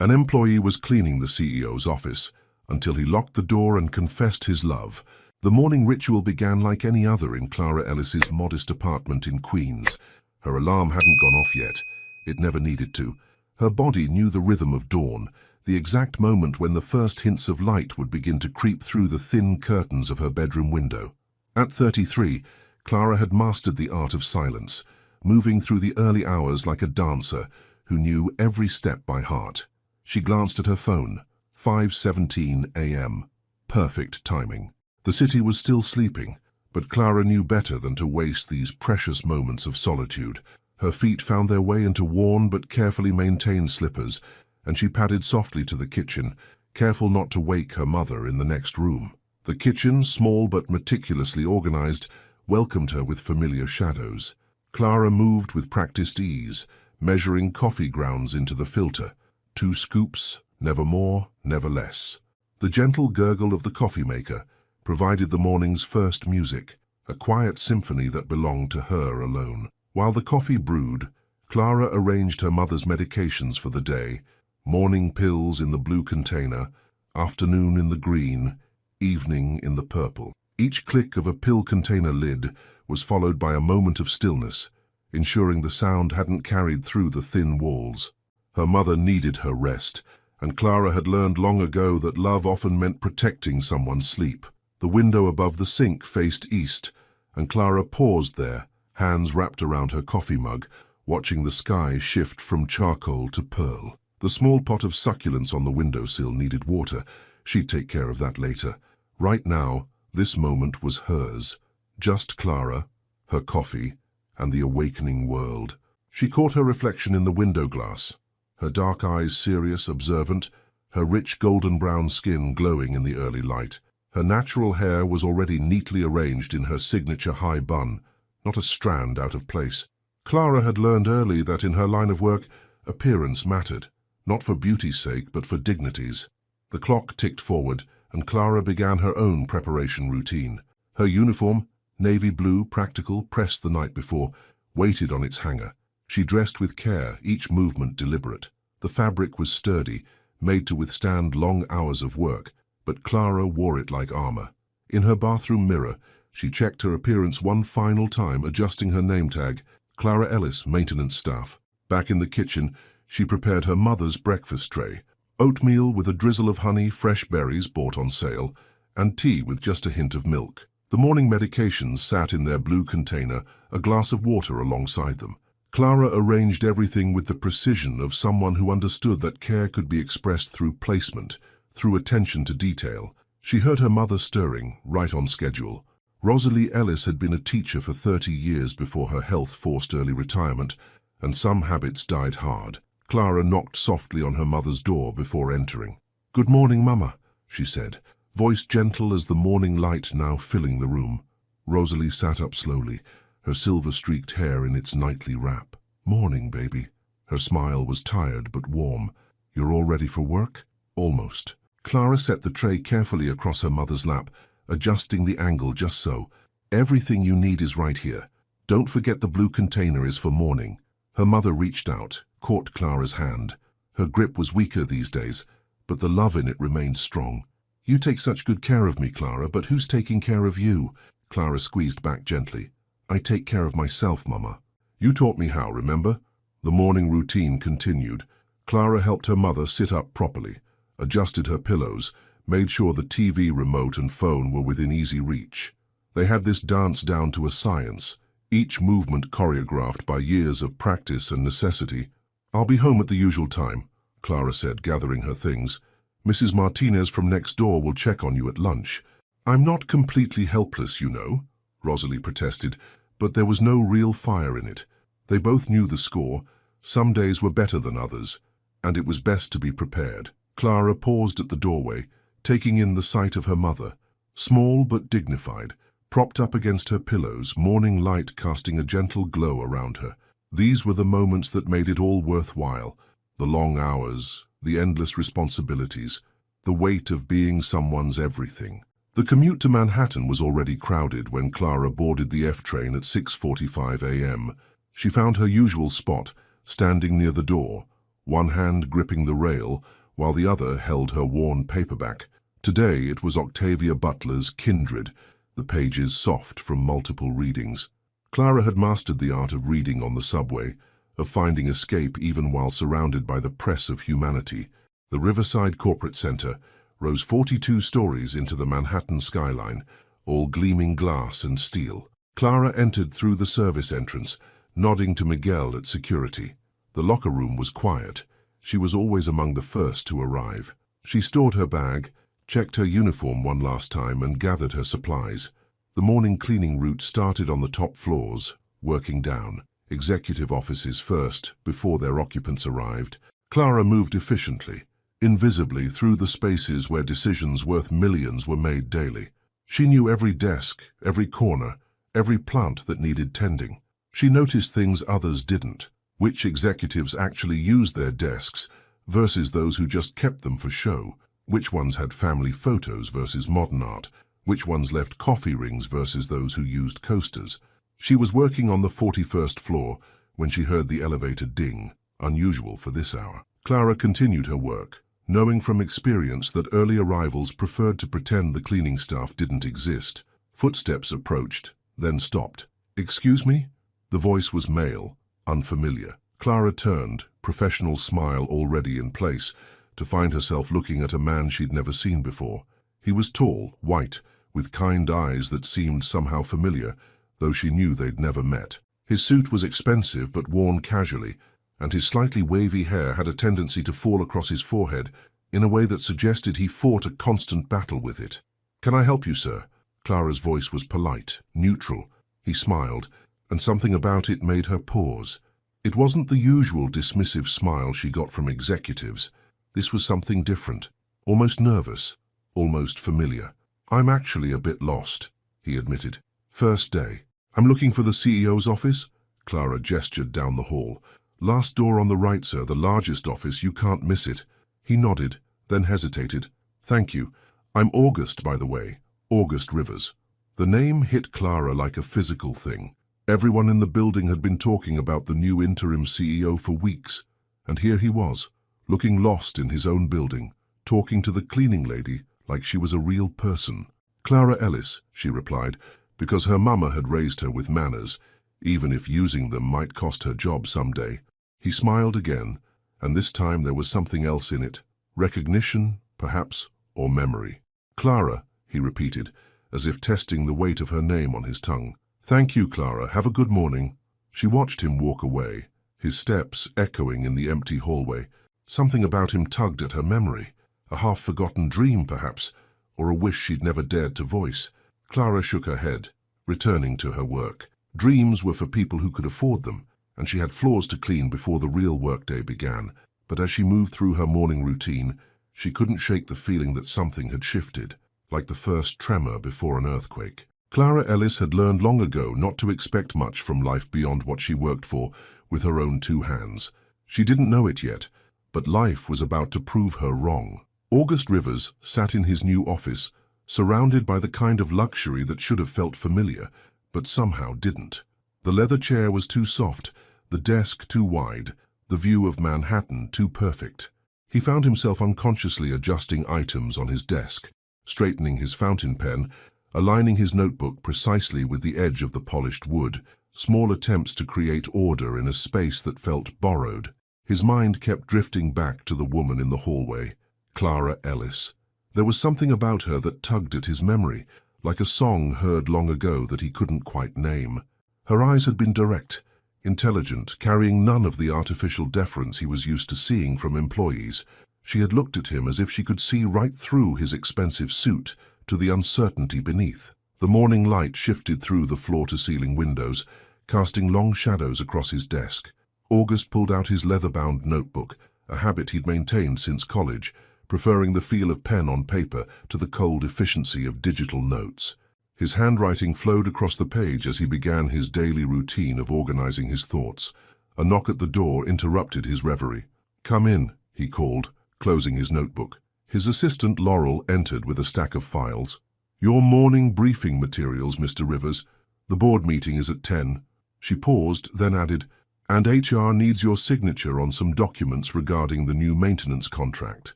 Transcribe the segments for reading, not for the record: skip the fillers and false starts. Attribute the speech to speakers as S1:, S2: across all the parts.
S1: An employee was cleaning the CEO's office until he locked the door and confessed his love. The morning ritual began like any other in Clara Ellis's modest apartment in Queens. Her alarm hadn't gone off yet. It never needed to. Her body knew the rhythm of dawn, the exact moment when the first hints of light would begin to creep through the thin curtains of her bedroom window. At 33, Clara had mastered the art of silence, moving through the early hours like a dancer who knew every step by heart. She glanced at her phone. 5:17 a.m. Perfect timing. The city was still sleeping, but Clara knew better than to waste these precious moments of solitude. Her feet found their way into worn but carefully maintained slippers, and she padded softly to the kitchen, careful not to wake her mother in the next room. The kitchen, small but meticulously organized, welcomed her with familiar shadows. Clara moved with practiced ease, measuring coffee grounds into the filter. 2 scoops, never more, never less. The gentle gurgle of the coffee maker provided the morning's first music, a quiet symphony that belonged to her alone. While the coffee brewed, Clara arranged her mother's medications for the day: morning pills in the blue container, afternoon in the green, evening in the purple. Each click of a pill container lid was followed by a moment of stillness, ensuring the sound hadn't carried through the thin walls. Her mother needed her rest, and Clara had learned long ago that love often meant protecting someone's sleep. The window above the sink faced east, and Clara paused there, hands wrapped around her coffee mug, watching the sky shift from charcoal to pearl. The small pot of succulents on the windowsill needed water. She'd take care of that later. Right now, this moment was hers. Just Clara, her coffee, and the awakening world. She caught her reflection in the window glass, her dark eyes serious, observant, her rich golden-brown skin glowing in the early light. Her natural hair was already neatly arranged in her signature high bun, not a strand out of place. Clara had learned early that in her line of work, appearance mattered, not for beauty's sake, but for dignity's. The clock ticked forward, and Clara began her own preparation routine. Her uniform, navy blue, practical, pressed the night before, waited on its hanger. She dressed with care, each movement deliberate. The fabric was sturdy, made to withstand long hours of work, but Clara wore it like armor. In her bathroom mirror, she checked her appearance one final time, adjusting her name tag, Clara Ellis, maintenance staff. Back in the kitchen, she prepared her mother's breakfast tray: oatmeal with a drizzle of honey, fresh berries bought on sale, and tea with just a hint of milk. The morning medications sat in their blue container, a glass of water alongside them. Clara arranged everything with the precision of someone who understood that care could be expressed through placement, through attention to detail. She heard her mother stirring, right on schedule. Rosalie Ellis had been a teacher for 30 years before her health forced early retirement, and some habits died hard. Clara knocked softly on her mother's door before entering. "Good morning, Mama," she said, voice gentle as the morning light now filling the room. Rosalie sat up slowly, her silver-streaked hair in its nightly wrap. "Morning, baby." Her smile was tired but warm. "You're all ready for work?" "Almost." Clara set the tray carefully across her mother's lap, adjusting the angle just so. "Everything you need is right here. Don't forget the blue container is for morning." Her mother reached out, caught Clara's hand. Her grip was weaker these days, but the love in it remained strong. "You take such good care of me, Clara, but who's taking care of you?" Clara squeezed back gently. "I take care of myself, Mama." "You taught me how, remember?" The morning routine continued. Clara helped her mother sit up properly, adjusted her pillows, made sure the TV remote and phone were within easy reach. They had this dance down to a science, each movement choreographed by years of practice and necessity. "I'll be home at the usual time," Clara said, gathering her things. "Mrs. Martinez from next door will check on you at lunch." "I'm not completely helpless, you know," Rosalie protested, but there was no real fire in it. They both knew the score. Some days were better than others, and it was best to be prepared. Clara paused at the doorway, taking in the sight of her mother, small but dignified, propped up against her pillows, morning light casting a gentle glow around her. These were the moments that made it all worthwhile: the long hours, the endless responsibilities, the weight of being someone's everything. The commute to Manhattan was already crowded when Clara boarded the F train at 6:45 a.m. She found her usual spot, standing near the door, one hand gripping the rail while the other held her worn paperback. Today it was Octavia Butler's Kindred, the pages soft from multiple readings. Clara had mastered the art of reading on the subway, of finding escape even while surrounded by the press of humanity. The Riverside Corporate Center rose 42 stories into the Manhattan skyline, all gleaming glass and steel. Clara entered through the service entrance, nodding to Miguel at security. The locker room was quiet. She was always among the first to arrive. She stored her bag, checked her uniform one last time, and gathered her supplies. The morning cleaning route started on the top floors, working down. Executive offices first, before their occupants arrived. Clara moved efficiently, invisibly through the spaces where decisions worth millions were made daily. She knew every desk, every corner, every plant that needed tending. She noticed things others didn't. Which executives actually used their desks versus those who just kept them for show. Which ones had family photos versus modern art. Which ones left coffee rings versus those who used coasters. She was working on the 41st floor when she heard the elevator ding, unusual for this hour. Clara continued her work, knowing from experience that early arrivals preferred to pretend the cleaning staff didn't exist. Footsteps approached, then stopped. "Excuse me?" The voice was male, unfamiliar. Clara turned, professional smile already in place, to find herself looking at a man she'd never seen before. He was tall, white, with kind eyes that seemed somehow familiar, though she knew they'd never met. His suit was expensive but worn casually, and his slightly wavy hair had a tendency to fall across his forehead in a way that suggested he fought a constant battle with it. "Can I help you, sir?" Clara's voice was polite, neutral. He smiled, and something about it made her pause. It wasn't the usual dismissive smile she got from executives. This was something different, almost nervous, almost familiar. "I'm actually a bit lost," he admitted. "First day. I'm looking for the CEO's office?" Clara gestured down the hall. "Last door on the right, sir, the largest office. You can't miss it." He nodded, then hesitated. "Thank you. I'm August, by the way. August Rivers." The name hit Clara like a physical thing. Everyone in the building had been talking about the new interim CEO for weeks, and here he was, looking lost in his own building, talking to the cleaning lady like she was a real person. "Clara Ellis," she replied, because her mama had raised her with manners, even if using them might cost her job someday. He smiled again, and this time there was something else in it. Recognition, perhaps, or memory. "Clara," he repeated, as if testing the weight of her name on his tongue. "Thank you, Clara. Have a good morning." She watched him walk away, his steps echoing in the empty hallway. Something about him tugged at her memory. A half-forgotten dream, perhaps, or a wish she'd never dared to voice. Clara shook her head, returning to her work. Dreams were for people who could afford them, and she had floors to clean before the real workday began. But as she moved through her morning routine, she couldn't shake the feeling that something had shifted, like the first tremor before an earthquake. Clara Ellis had learned long ago not to expect much from life beyond what she worked for with her own two hands. She didn't know it yet, but life was about to prove her wrong. August Rivers sat in his new office, surrounded by the kind of luxury that should have felt familiar, but somehow didn't. The leather chair was too soft, the desk too wide, the view of Manhattan too perfect. He found himself unconsciously adjusting items on his desk, straightening his fountain pen, aligning his notebook precisely with the edge of the polished wood, small attempts to create order in a space that felt borrowed. His mind kept drifting back to the woman in the hallway, Clara Ellis. There was something about her that tugged at his memory, like a song heard long ago that he couldn't quite name. Her eyes had been direct, intelligent, carrying none of the artificial deference he was used to seeing from employees. She had looked at him as if she could see right through his expensive suit to the uncertainty beneath. The morning light shifted through the floor-to-ceiling windows, casting long shadows across his desk. August pulled out his leather-bound notebook, a habit he'd maintained since college, preferring the feel of pen on paper to the cold efficiency of digital notes. His handwriting flowed across the page as he began his daily routine of organizing his thoughts. A knock at the door interrupted his reverie. "Come in," he called, closing his notebook. His assistant Laurel entered with a stack of files. "Your morning briefing materials, Mr. Rivers. The board meeting is at 10. She paused, then added, And HR needs your signature on some documents regarding the new maintenance contract.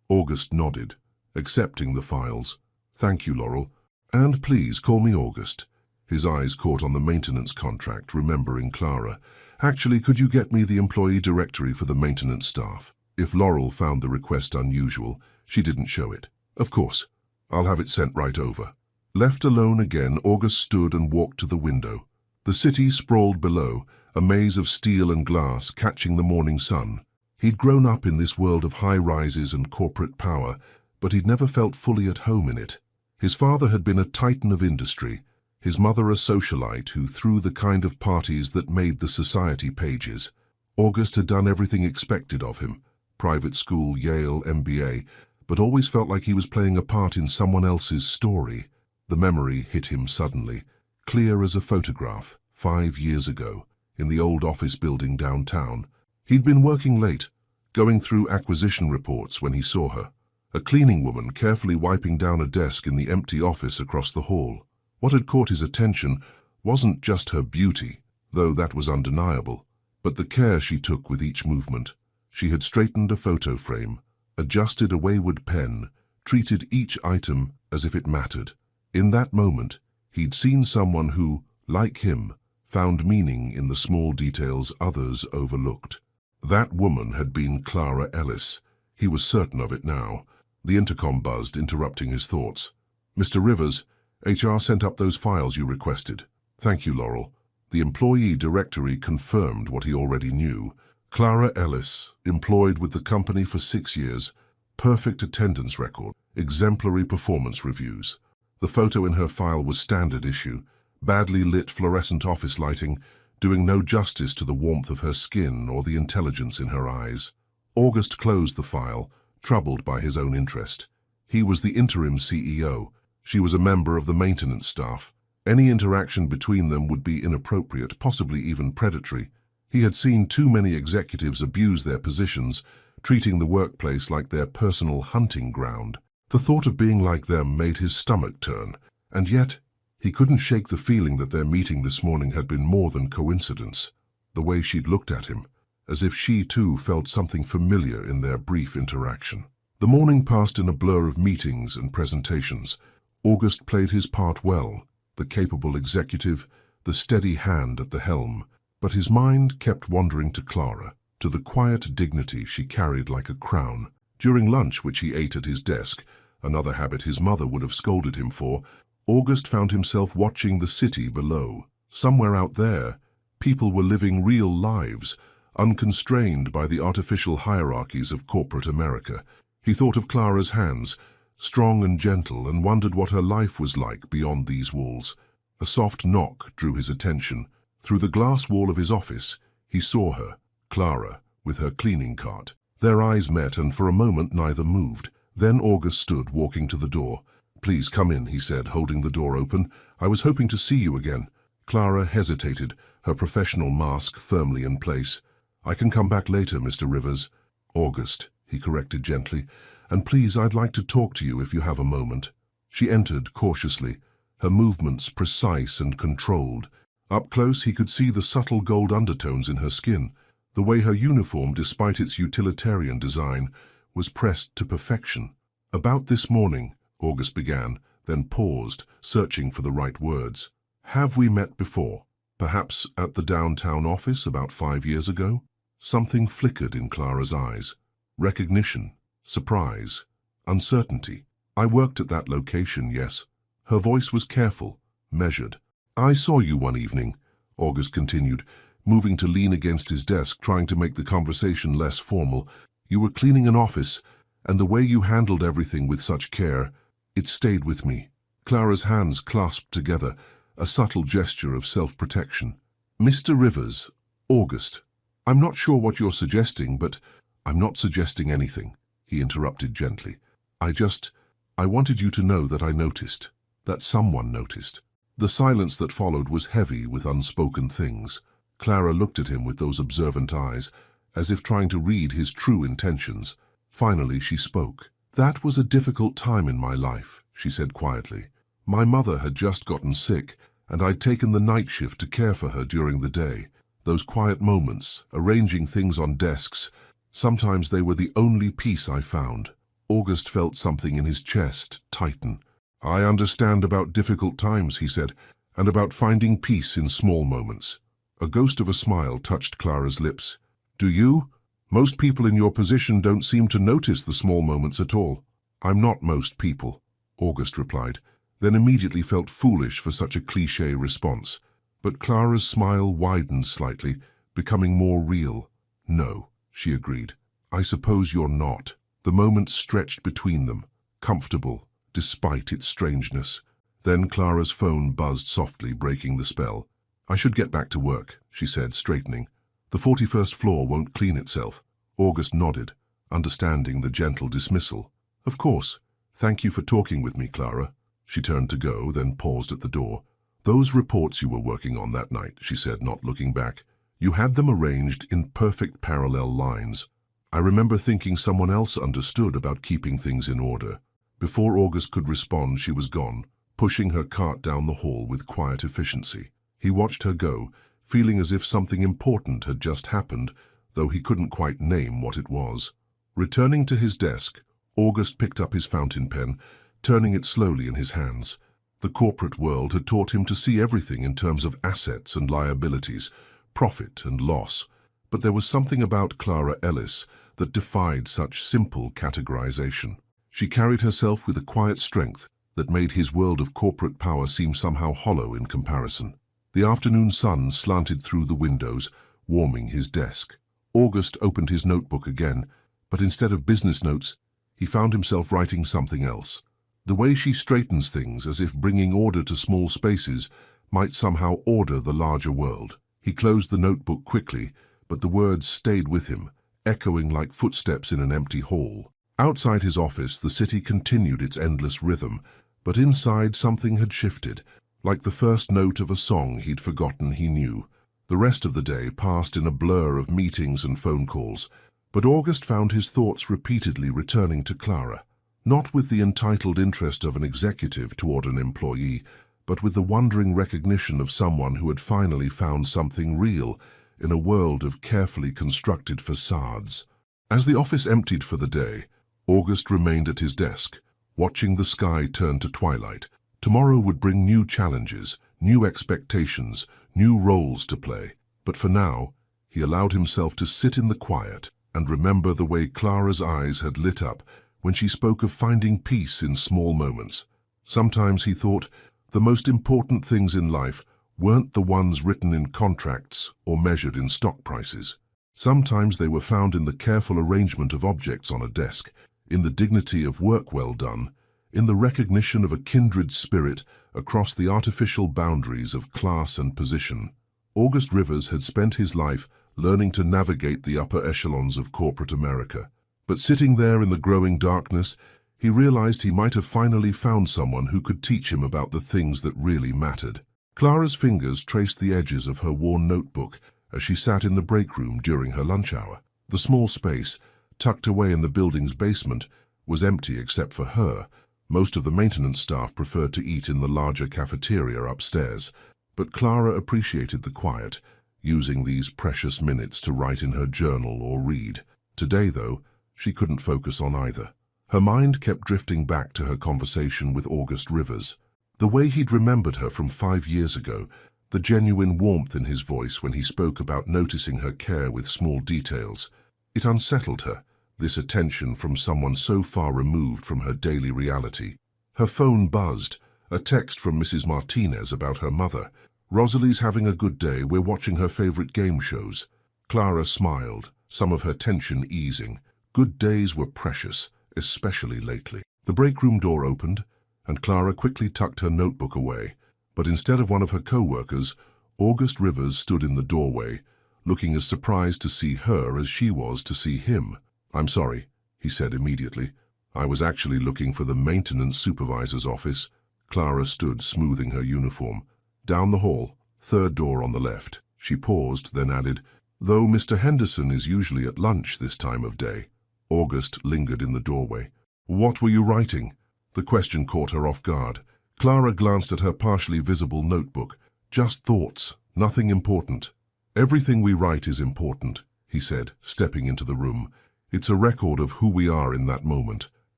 S1: August nodded, accepting the files. Thank you, Laurel. And please call me August. His eyes caught on the maintenance contract, remembering Clara. Actually, could you get me the employee directory for the maintenance staff? If Laurel found the request unusual, she didn't show it. Of course. I'll have it sent right over. Left alone again, August stood and walked to the window. The city sprawled below, a maze of steel and glass catching the morning sun. He'd grown up in this world of high-rises and corporate power, but he'd never felt fully at home in it. His father had been a titan of industry, his mother a socialite who threw the kind of parties that made the society pages. August had done everything expected of him, private school, Yale, MBA, but always felt like he was playing a part in someone else's story. The memory hit him suddenly, clear as a photograph, 5 years ago, in the old office building downtown. He'd been working late, going through acquisition reports when he saw her. A cleaning woman carefully wiping down a desk in the empty office across the hall. What had caught his attention wasn't just her beauty, though that was undeniable, but the care she took with each movement. She had straightened a photo frame, adjusted a wayward pen, treated each item as if it mattered. In that moment, he'd seen someone who, like him, found meaning in the small details others overlooked. That woman had been Clara Ellis. He was certain of it now. The intercom buzzed, interrupting his thoughts. Mr. Rivers, HR sent up those files you requested. Thank you, Laurel. The employee directory confirmed what he already knew. Clara Ellis, employed with the company for 6 years, perfect attendance record, exemplary performance reviews. The photo in her file was standard issue, badly lit fluorescent office lighting, doing no justice to the warmth of her skin or the intelligence in her eyes. August closed the file, troubled by his own interest. He was the interim CEO. She was a member of the maintenance staff. Any interaction between them would be inappropriate, possibly even predatory. He had seen too many executives abuse their positions, treating the workplace like their personal hunting ground. The thought of being like them made his stomach turn, and yet he couldn't shake the feeling that their meeting this morning had been more than coincidence. The way she'd looked at him, as if she too felt something familiar in their brief interaction. The morning passed in a blur of meetings and presentations. August played his part well, the capable executive, the steady hand at the helm, but his mind kept wandering to Clara, to the quiet dignity she carried like a crown. During lunch, which he ate at his desk, another habit his mother would have scolded him for, August found himself watching the city below. Somewhere out there, people were living real lives, unconstrained by the artificial hierarchies of corporate America. He thought of Clara's hands, strong and gentle, and wondered what her life was like beyond these walls. A soft knock drew his attention. Through the glass wall of his office, he saw her, Clara, with her cleaning cart. Their eyes met, and for a moment neither moved. Then August stood, walking to the door. "Please come in," he said, holding the door open. "I was hoping to see you again." Clara hesitated, her professional mask firmly in place. "I can come back later, Mr. Rivers." "August," he corrected gently. "And please, I'd like to talk to you if you have a moment." She entered cautiously, her movements precise and controlled. Up close, he could see the subtle gold undertones in her skin. The way her uniform, despite its utilitarian design, was pressed to perfection. "About this morning," August began, then paused, searching for the right words. "Have we met before? Perhaps at the downtown office about 5 years ago?" Something flickered in Clara's eyes. Recognition, surprise, uncertainty. "I worked at that location, yes." Her voice was careful, measured. "I saw you one evening," August continued, moving to lean against his desk, trying to make the conversation less formal. "You were cleaning an office, and the way you handled everything with such care, it stayed with me." Clara's hands clasped together, a subtle gesture of self-protection. "Mr. Rivers, August, I'm not sure what you're suggesting, but—" "I'm not suggesting anything," he interrupted gently. I wanted you to know that I noticed, that someone noticed." The silence that followed was heavy with unspoken things. Clara looked at him with those observant eyes, as if trying to read his true intentions. Finally, she spoke. "That was a difficult time in my life," she said quietly. "My mother had just gotten sick, and I'd taken the night shift to care for her during the day. Those quiet moments, arranging things on desks, sometimes they were the only peace I found. August felt something in his chest tighten. I understand about difficult times, he said, and about finding peace in small moments. A ghost of a smile touched Clara's lips. Do you? Most people in your position don't seem to notice the small moments at all. I'm not most people, August replied, then immediately felt foolish for such a cliché response. But Clara's smile widened slightly, becoming more real. No, she agreed. I suppose you're not. The moment stretched between them, comfortable, despite its strangeness. Then Clara's phone buzzed softly, breaking the spell. I should get back to work, she said, straightening. The 41st floor won't clean itself. August nodded, understanding the gentle dismissal. Of course. Thank you for talking with me, Clara. She turned to go, then paused at the door. Those reports you were working on that night, she said, not looking back. You had them arranged in perfect parallel lines. I remember thinking someone else understood about keeping things in order. Before August could respond, she was gone, pushing her cart down the hall with quiet efficiency. He watched her go, feeling as if something important had just happened, though he couldn't quite name what it was. Returning to his desk, August picked up his fountain pen, turning it slowly in his hands. The corporate world had taught him to see everything in terms of assets and liabilities, profit and loss, but there was something about Clara Ellis that defied such simple categorization. She carried herself with a quiet strength that made his world of corporate power seem somehow hollow in comparison. The afternoon sun slanted through the windows, warming his desk. August opened his notebook again, but instead of business notes, he found himself writing something else. The way she straightens things, as if bringing order to small spaces, might somehow order the larger world. He closed the notebook quickly, but the words stayed with him, echoing like footsteps in an empty hall. Outside his office, the city continued its endless rhythm, but inside something had shifted, like the first note of a song he'd forgotten he knew. The rest of the day passed in a blur of meetings and phone calls, but August found his thoughts repeatedly returning to Clara, not with the entitled interest of an executive toward an employee, but with the wondering recognition of someone who had finally found something real in a world of carefully constructed facades. As the office emptied for the day, August remained at his desk, watching the sky turn to twilight. Tomorrow would bring new challenges, new expectations, new roles to play. But for now, he allowed himself to sit in the quiet and remember the way Clara's eyes had lit up when she spoke of finding peace in small moments. Sometimes he thought the most important things in life weren't the ones written in contracts or measured in stock prices. Sometimes they were found in the careful arrangement of objects on a desk, in the dignity of work well done, in the recognition of a kindred spirit across the artificial boundaries of class and position. August Rivers had spent his life learning to navigate the upper echelons of corporate America. But sitting there in the growing darkness, he realized he might have finally found someone who could teach him about the things that really mattered. Clara's fingers traced the edges of her worn notebook as she sat in the break room during her lunch hour. The small space, tucked away in the building's basement, was empty except for her. Most of the maintenance staff preferred to eat in the larger cafeteria upstairs, but Clara appreciated the quiet, using these precious minutes to write in her journal or read. Today, though, she couldn't focus on either. Her mind kept drifting back to her conversation with August Rivers. The way he'd remembered her from 5 years ago, the genuine warmth in his voice when he spoke about noticing her care with small details. It unsettled her, this attention from someone so far removed from her daily reality. Her phone buzzed, a text from Mrs. Martinez about her mother. Rosalie's having a good day, we're watching her favorite game shows. Clara smiled, some of her tension easing. Good days were precious, especially lately. The break room door opened, and Clara quickly tucked her notebook away. But instead of one of her co-workers, August Rivers stood in the doorway, looking as surprised to see her as she was to see him. I'm sorry, he said immediately. I was actually looking for the maintenance supervisor's office. Clara stood smoothing her uniform. Down the hall, third door on the left. She paused, then added, though Mr. Henderson is usually at lunch this time of day. August lingered in the doorway. What were you writing? The question caught her off guard. Clara glanced at her partially visible notebook. Just thoughts, nothing important. Everything we write is important, he said, stepping into the room. It's a record of who we are in that moment.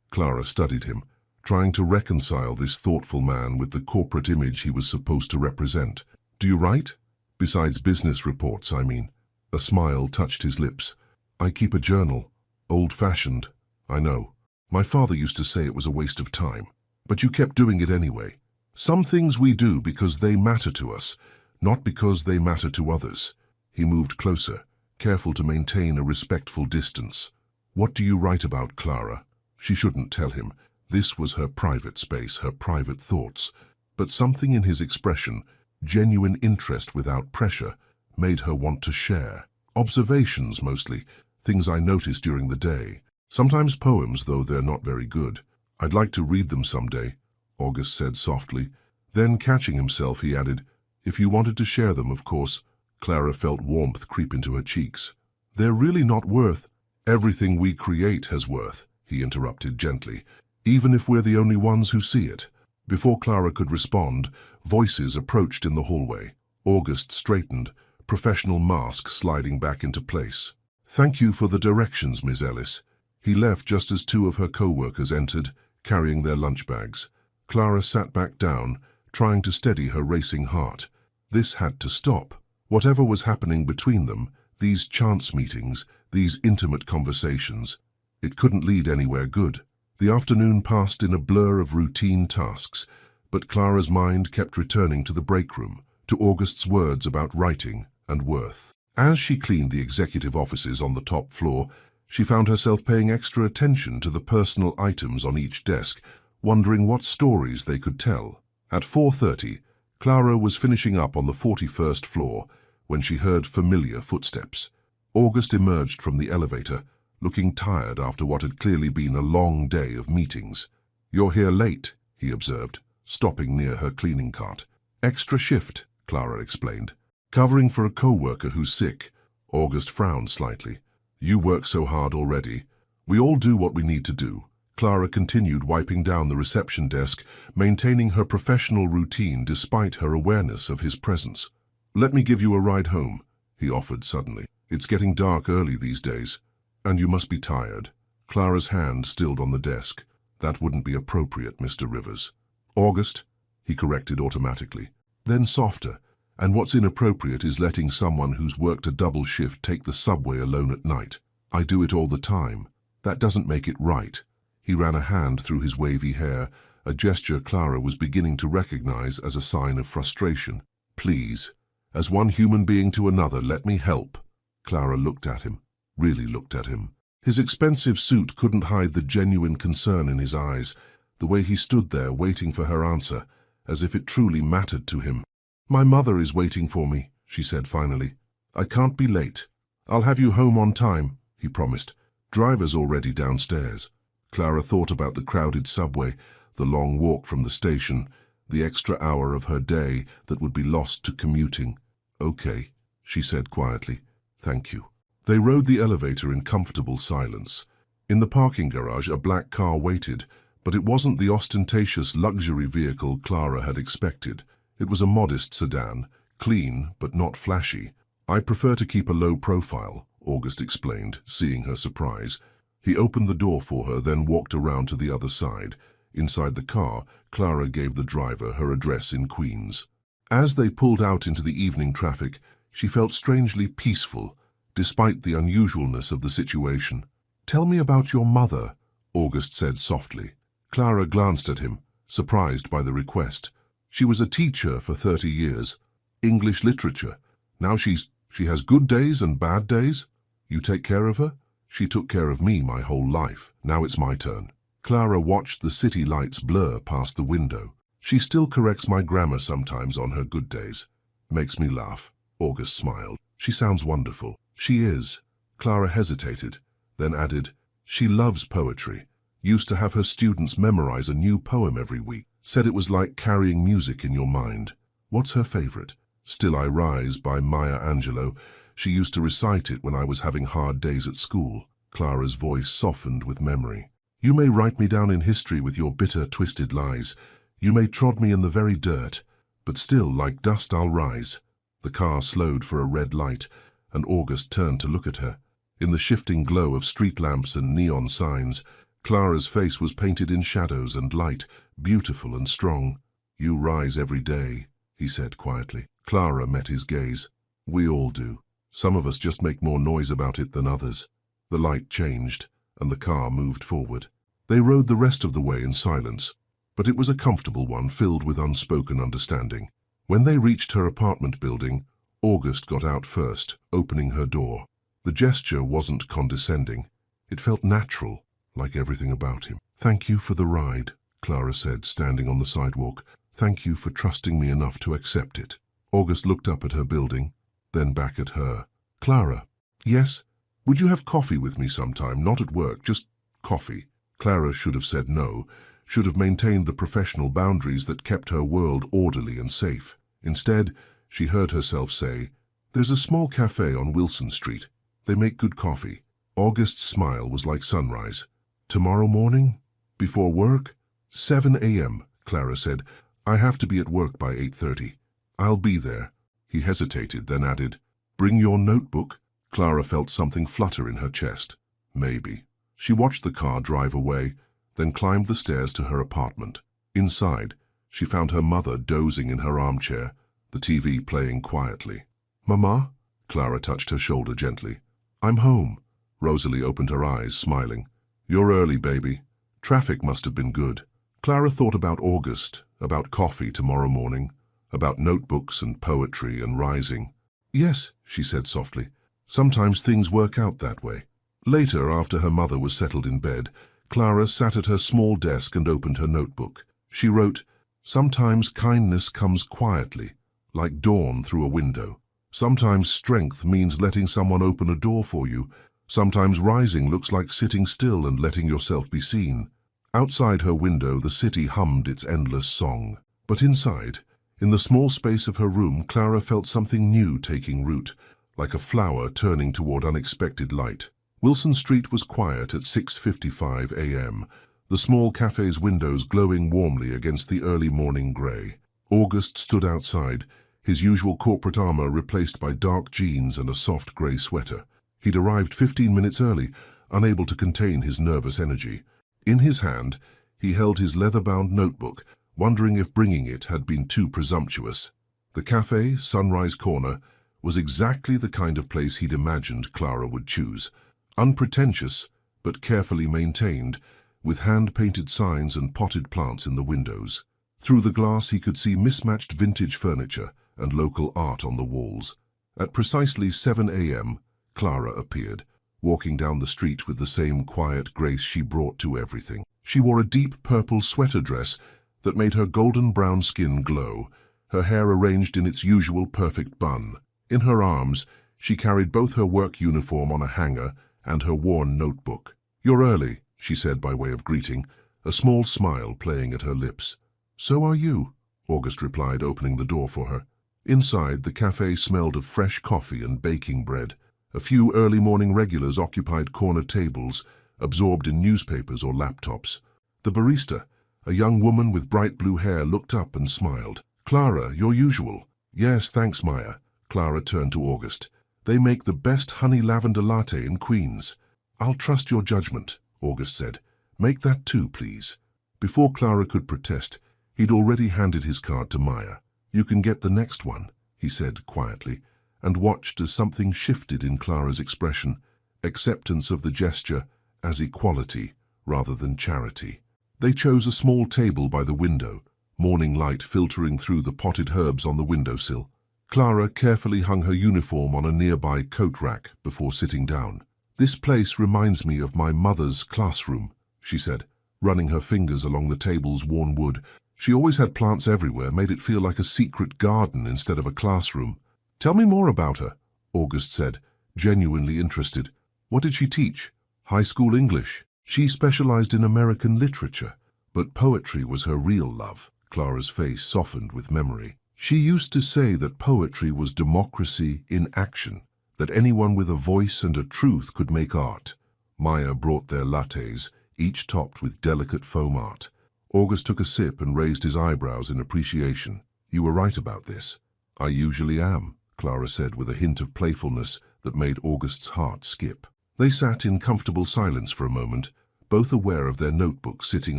S1: Clara studied him, trying to reconcile this thoughtful man with the corporate image he was supposed to represent. Do you write? Besides business reports, I mean. A smile touched his lips. I keep a journal. Old-fashioned, I know. My father used to say it was a waste of time. But you kept doing it anyway. Some things we do because they matter to us, not because they matter to others. He moved closer, careful to maintain a respectful distance. What do you write about, Clara? She shouldn't tell him. This was her private space, her private thoughts. But something in his expression, genuine interest without pressure, made her want to share. Observations, mostly, things I noticed during the day. Sometimes poems, though they're not very good. I'd like to read them someday, August said softly. Then, catching himself, he added, if you wanted to share them, of course. Clara felt warmth creep into her cheeks. They're really not worth. Everything we create has worth, he interrupted gently, even if we're the only ones who see it. Before Clara could respond, voices approached in the hallway. August straightened, professional mask sliding back into place. Thank you for the directions, Miss Ellis. He left just as two of her co-workers entered, carrying their lunch bags. Clara sat back down, trying to steady her racing heart. This had to stop. Whatever was happening between them, these chance meetings, these intimate conversations, it couldn't lead anywhere good. The afternoon passed in a blur of routine tasks, but Clara's mind kept returning to the break room, to August's words about writing and worth. As she cleaned the executive offices on the top floor, she found herself paying extra attention to the personal items on each desk, wondering what stories they could tell. At 4:30, Clara was finishing up on the 41st floor when she heard familiar footsteps. August emerged from the elevator, looking tired after what had clearly been a long day of meetings. You're here late, he observed, stopping near her cleaning cart. Extra shift, Clara explained. Covering for a co-worker who's sick. August frowned slightly. You work so hard already. We all do what we need to do. Clara continued wiping down the reception desk, maintaining her professional routine despite her awareness of his presence. Let me give you a ride home, he offered suddenly. It's getting dark early these days, and you must be tired. Clara's hand stilled on the desk. That wouldn't be appropriate, Mr. Rivers. August, he corrected automatically. Then softer. And what's inappropriate is letting someone who's worked a double shift take the subway alone at night. I do it all the time. That doesn't make it right. He ran a hand through his wavy hair, a gesture Clara was beginning to recognize as a sign of frustration. Please, as one human being to another, let me help. Clara looked at him, really looked at him. His expensive suit couldn't hide the genuine concern in his eyes, the way he stood there waiting for her answer, as if it truly mattered to him. My mother is waiting for me, she said finally. I can't be late. I'll have you home on time, he promised. Driver's already downstairs. Clara thought about the crowded subway, the long walk from the station, the extra hour of her day that would be lost to commuting. Okay, she said quietly. Thank you. They rode the elevator in comfortable silence. In the parking garage, a black car waited, but it wasn't the ostentatious luxury vehicle Clara had expected. It was a modest sedan, clean but not flashy. I prefer to keep a low profile, August explained, seeing her surprise. He opened the door for her, then walked around to the other side. Inside the car, Clara gave the driver her address in Queens. As they pulled out into the evening traffic, she felt strangely peaceful, despite the unusualness of the situation. Tell me about your mother, August said softly. Clara glanced at him, surprised by the request. She was a teacher for 30 years. English literature. Now she has good days and bad days. You take care of her? She took care of me my whole life. Now it's my turn. Clara watched the city lights blur past the window. She still corrects my grammar sometimes on her good days. Makes me laugh. August smiled. She sounds wonderful. She is. Clara hesitated, then added, she loves poetry. Used to have her students memorize a new poem every week. Said it was like carrying music in your mind. What's her favorite? Still I Rise by Maya Angelou. She used to recite it when I was having hard days at school. Clara's voice softened with memory. You may write me down in history with your bitter, twisted lies. You may trod me in the very dirt, but still, like dust, I'll rise. The car slowed for a red light, and August turned to look at her. In the shifting glow of street lamps and neon signs, Clara's face was painted in shadows and light, beautiful and strong. "You rise every day," he said quietly. Clara met his gaze. "We all do. Some of us just make more noise about it than others." The light changed, and the car moved forward. They rode the rest of the way in silence, but it was a comfortable one filled with unspoken understanding. When they reached her apartment building, August got out first, opening her door. The gesture wasn't condescending. It felt natural, like everything about him. "Thank you for the ride," Clara said, standing on the sidewalk. "Thank you for trusting me enough to accept it." August looked up at her building, then back at her. "Clara." "Yes? Would you have coffee with me sometime? Not at work, just coffee." Clara should have said no, should have maintained the professional boundaries that kept her world orderly and safe. Instead, she heard herself say, "There's a small cafe on Wilson Street. They make good coffee." August's smile was like sunrise. "Tomorrow morning? Before work?" 7 a.m., Clara said. "I have to be at work by 8:30. "I'll be there." He hesitated, then added, "Bring your notebook." Clara felt something flutter in her chest. Maybe. She watched the car drive away, then climbed the stairs to her apartment. Inside, she found her mother dozing in her armchair, the TV playing quietly. "Mama?" Clara touched her shoulder gently. "I'm home." Rosalie opened her eyes, smiling. "You're early, baby. Traffic must have been good." Clara thought about August, about coffee tomorrow morning, about notebooks and poetry and rising. "Yes," she said softly. "Sometimes things work out that way." Later, after her mother was settled in bed, Clara sat at her small desk and opened her notebook. She wrote, "Sometimes kindness comes quietly, like dawn through a window. Sometimes strength means letting someone open a door for you. Sometimes rising looks like sitting still and letting yourself be seen." Outside her window, the city hummed its endless song. But inside, in the small space of her room, Clara felt something new taking root, like a flower turning toward unexpected light. Wilson Street was quiet at 6:55 a.m., the small cafe's windows glowing warmly against the early morning grey. August stood outside, his usual corporate armor replaced by dark jeans and a soft grey sweater. He'd arrived 15 minutes early, unable to contain his nervous energy. In his hand, he held his leather-bound notebook, wondering if bringing it had been too presumptuous. The cafe, Sunrise Corner, was exactly the kind of place he'd imagined Clara would choose. Unpretentious, but carefully maintained, with hand-painted signs and potted plants in the windows. Through the glass he could see mismatched vintage furniture and local art on the walls. At precisely 7 a.m., Clara appeared, walking down the street with the same quiet grace she brought to everything. She wore a deep purple sweater dress that made her golden-brown skin glow, her hair arranged in its usual perfect bun. In her arms, she carried both her work uniform on a hanger and her worn notebook. "You're early," she said by way of greeting, a small smile playing at her lips. "So are you," August replied, opening the door for her. Inside, the cafe smelled of fresh coffee and baking bread. A few early morning regulars occupied corner tables, absorbed in newspapers or laptops. The barista, a young woman with bright blue hair, looked up and smiled. "Clara, your usual." "Yes, thanks, Maya." Clara turned to August. "They make the best honey lavender latte in Queens." "I'll trust your judgment," August said. "Make that too, please." Before Clara could protest, he'd already handed his card to Maya. "You can get the next one," he said quietly, and watched as something shifted in Clara's expression, acceptance of the gesture as equality rather than charity. They chose a small table by the window, morning light filtering through the potted herbs on the windowsill. Clara carefully hung her uniform on a nearby coat rack before sitting down. "This place reminds me of my mother's classroom," she said, running her fingers along the table's worn wood. "She always had plants everywhere, made it feel like a secret garden instead of a classroom." "Tell me more about her," August said, genuinely interested. "What did she teach?" "High school English. She specialized in American literature, but poetry was her real love." Clara's face softened with memory. "She used to say that poetry was democracy in action, that anyone with a voice and a truth could make art." Maya brought their lattes, each topped with delicate foam art. August took a sip and raised his eyebrows in appreciation. "You were right about this." "I usually am," Clara said with a hint of playfulness that made August's heart skip. They sat in comfortable silence for a moment, both aware of their notebook sitting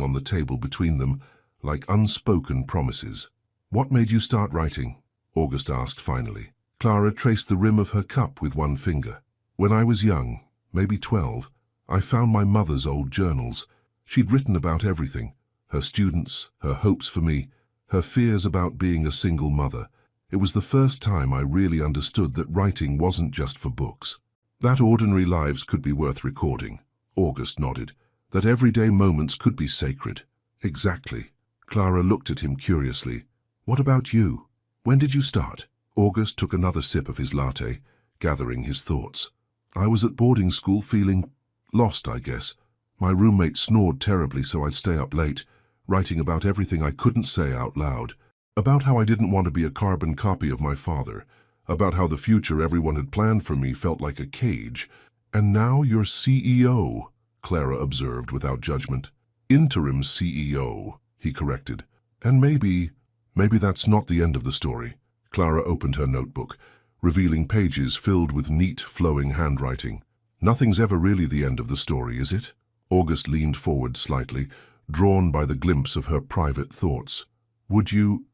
S1: on the table between them, like unspoken promises. "What made you start writing?" August asked finally. Clara traced the rim of her cup with one finger. "When I was young, maybe 12, I found my mother's old journals. She'd written about everything, her students, her hopes for me, her fears about being a single mother. It was the first time I really understood that writing wasn't just for books. That ordinary lives could be worth recording." August nodded. "That everyday moments could be sacred." "Exactly." Clara looked at him curiously. "What about you? When did you start?" August took another sip of his latte, gathering his thoughts. "I was at boarding school feeling lost, I guess. My roommate snored terribly, so I'd stay up late, writing about everything I couldn't say out loud. About how I didn't want to be a carbon copy of my father. About how the future everyone had planned for me felt like a cage. And now you're CEO," Clara observed without judgment. "Interim CEO," he corrected. "And maybe that's not the end of the story." Clara opened her notebook, revealing pages filled with neat, flowing handwriting. "Nothing's ever really the end of the story, is it?" August leaned forward slightly, drawn by the glimpse of her private thoughts. Would you